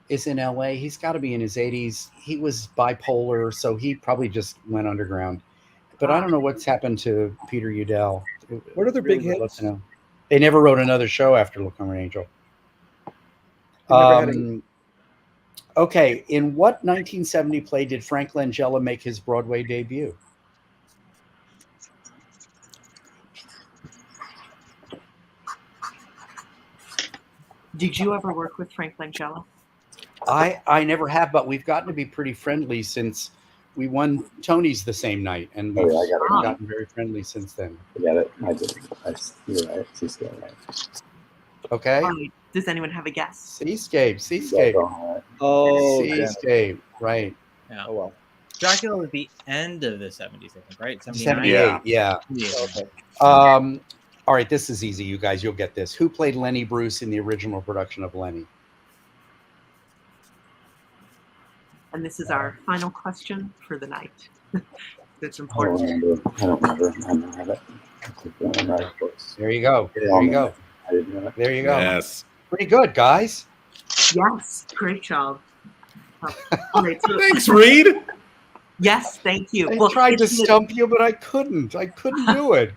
is in LA. He's got to be in his 80s. He was bipolar, so he probably just went underground. But I don't know what's happened to Peter Udell. What are their big hits? To know. They never wrote another show after Look Homeward Angel. They never had any- Okay, in what 1970 play did Frank Langella make his Broadway debut? Did you ever work with Frank Langella? I never have, but we've gotten to be pretty friendly since we won Tony's the same night, and we've gotten very friendly since then. I get it. I did. You're right. She's still right. Okay. All right. Does anyone have a guess? Seascape. Oh, Seascape. Right. Yeah. Oh well. Dracula was the end of the 70s, I think, right? 78. Yeah. Okay. All right. This is easy, you guys. You'll get this. Who played Lenny Bruce in the original production of Lenny? And this is our final question for the night. That's I don't important. remember. I don't have it. There you go. There you go. I didn't know it. There you go. Yes. Pretty good, guys. Yes, great job. All right, so, Thanks, Reed. yes, thank you. I tried to it's gonna- stump you, but I couldn't. I couldn't do it.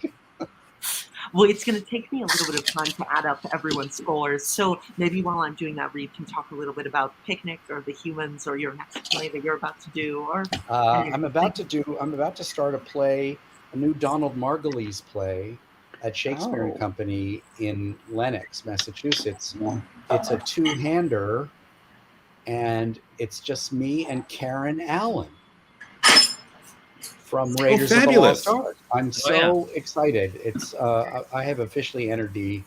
Well, it's going to take me a little bit of time to add up everyone's scores. So maybe while I'm doing that, Reed can talk a little bit about Picnic or The Humans or your next play that you're about to do. Or I'm about to start a new Donald Margulies play at Shakespeare and Company in Lenox, Massachusetts. Yeah. It's a two-hander, and it's just me and Karen Allen from Raiders of the fabulous. Lost Ark. I'm so excited. It's I have officially entered the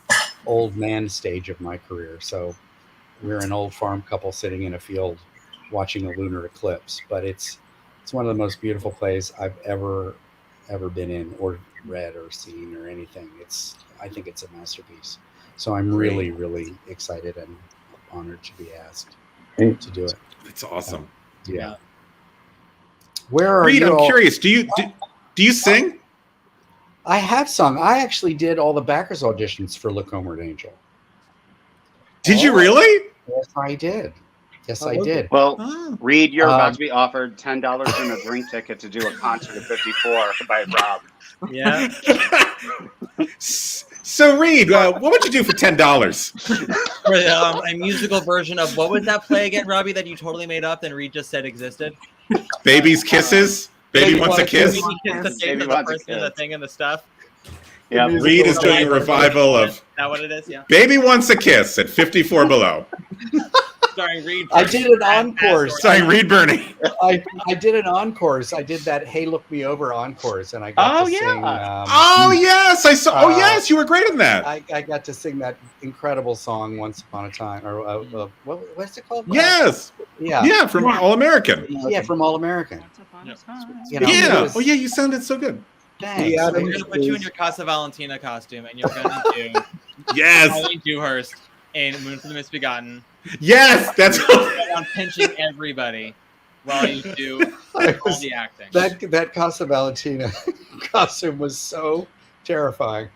old man stage of my career. So we're an old farm couple sitting in a field watching a lunar eclipse. But it's one of the most beautiful plays I've ever been in or read or seen or anything. I think it's a masterpiece. So I'm really, really excited and honored to be asked to do it. It's awesome. Yeah. Where are Reed, you? I'm all? curious. Do you sing? I have sung. I actually did all the backers auditions for Look Homeward Angel. Did you really? Yes, I did. Yes, I did. Well, Reed, you're about Um, to be offered $10 and a drink ticket to do a concert at 54 by Rob. Yeah. So, Reed, what would you do for $10? For a musical version of what was that play again, Robbie, that you totally made up and Reed just said existed? Baby's Kisses? Baby Wants a Kiss? Baby Kiss the face of the person and the thing and the stuff. Yeah, Reed is doing a revival of Is that what it is? Yeah. Baby Wants a Kiss at 54 Below. Starring Reed. I did an encore. Starring Reed Birney. I did an encore. I did that "Hey Look Me Over" encore, and I got to sing. Oh yes, I saw. Oh yes, you were great in that. I got to sing that incredible song "Once Upon a Time," or what's it called? Yes. Yeah. From All American. Yeah, from All American. You know, Yeah. it was- Oh yeah, you sounded so good. Thanks. We're gonna put you in your Casa Valentina costume, and you're gonna do Yes. Colleen Dewhurst in Moon for the Misbegotten. Yes, that's. I'm pinching everybody while you do all the acting. That Casa Valentina costume was so terrifying.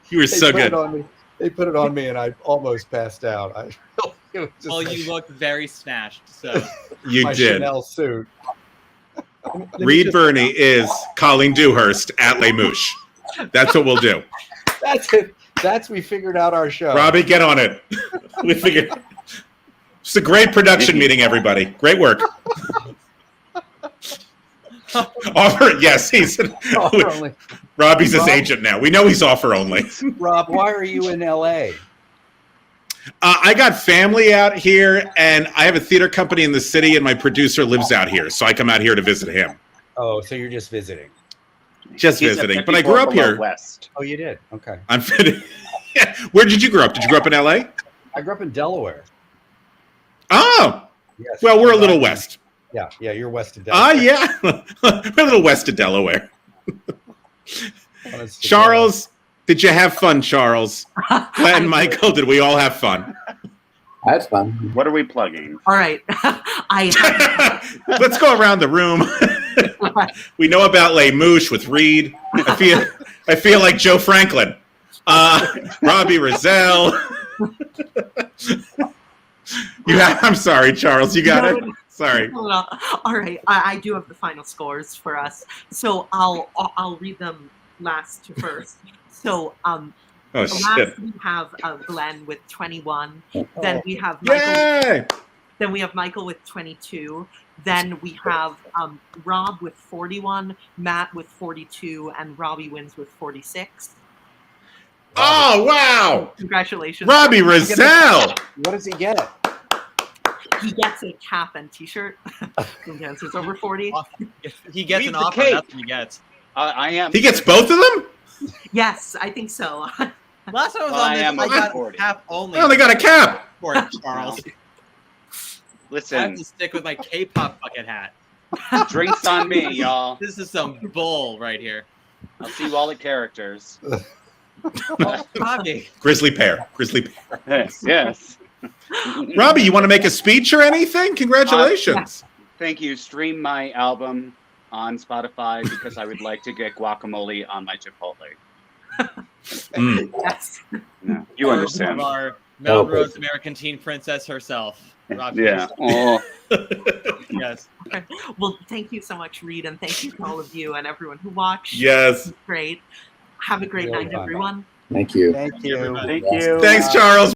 You were so good. They put it on me, and I almost passed out. It was just Well, like you looked very snatched, so You my did. Chanel suit. Reed Birney is Colleen Dewhurst at Les Mouches. That's what we'll do. That's it. We figured out our show. Robbie, get on it. We figured. It's a great production meeting, everybody. Great work. Offer. Yes, he's. Offer only. Robbie's his Rob? agent now. We know he's offer only. Rob, why are you in LA? I got family out here, and I have a theater company in the city, and my producer lives out here, so I come out here to visit him. Oh, so you're just visiting. Just He's at visiting. But I 54 grew up Below here. West. Oh, you did? Okay. I'm fitting. Yeah. Where did you grow up? Did you grow up in LA? I grew up in Delaware. Oh. Yes. Well, we're a little west. Yeah, you're west of Delaware. Yeah. We're a little west of Delaware. Honest to Charles, did you have fun, Charles? Glenn, Michael, did we all have fun? I had fun. What are we plugging? All right. Let's go around the room. We know about Les Mouches with Reed. I feel like Joe Franklin. Robbie Rozelle. I'm sorry, Charles. You got it? Sorry. All right. I do have the final scores for us. So I'll read them last to first. So last shit. we have Glenn with 21. Then we have Michael. Yay! Then we have Michael with 22. Then we have Rob with 41, Matt with 42, and Robbie wins with 46. Oh, wow. Congratulations. Robbie Rozelle. What does he get? He gets a cap and t-shirt. From Dancers Over 40. He gets Leave an the offer. cake. That's what he gets. I am. He gets both of them? Yes, I think so. Last time I was Well, on I this, am I over got 40. cap only. Oh, they got a cap. For it, Charles. I have Listen, to stick with my K-pop bucket hat. drinks on me, y'all. This is some bull right here. I'll see you all at characters. Robbie. Grizzly pear. Yes. Robbie, you want to make a speech or anything? Congratulations. Thank you. Stream my album on Spotify because I would like to get guacamole on my Chipotle. Yes. Yeah, you understand. Of our Melrose American teen princess herself. Robbie. Yeah. Oh. Yes. Okay. Well, thank you so much, Reed, and thank you to all of you and everyone who watched. Yes. It was great. Have a great Really night, fun. everyone. Thank you. Thank you. Thank you. Thanks, Charles.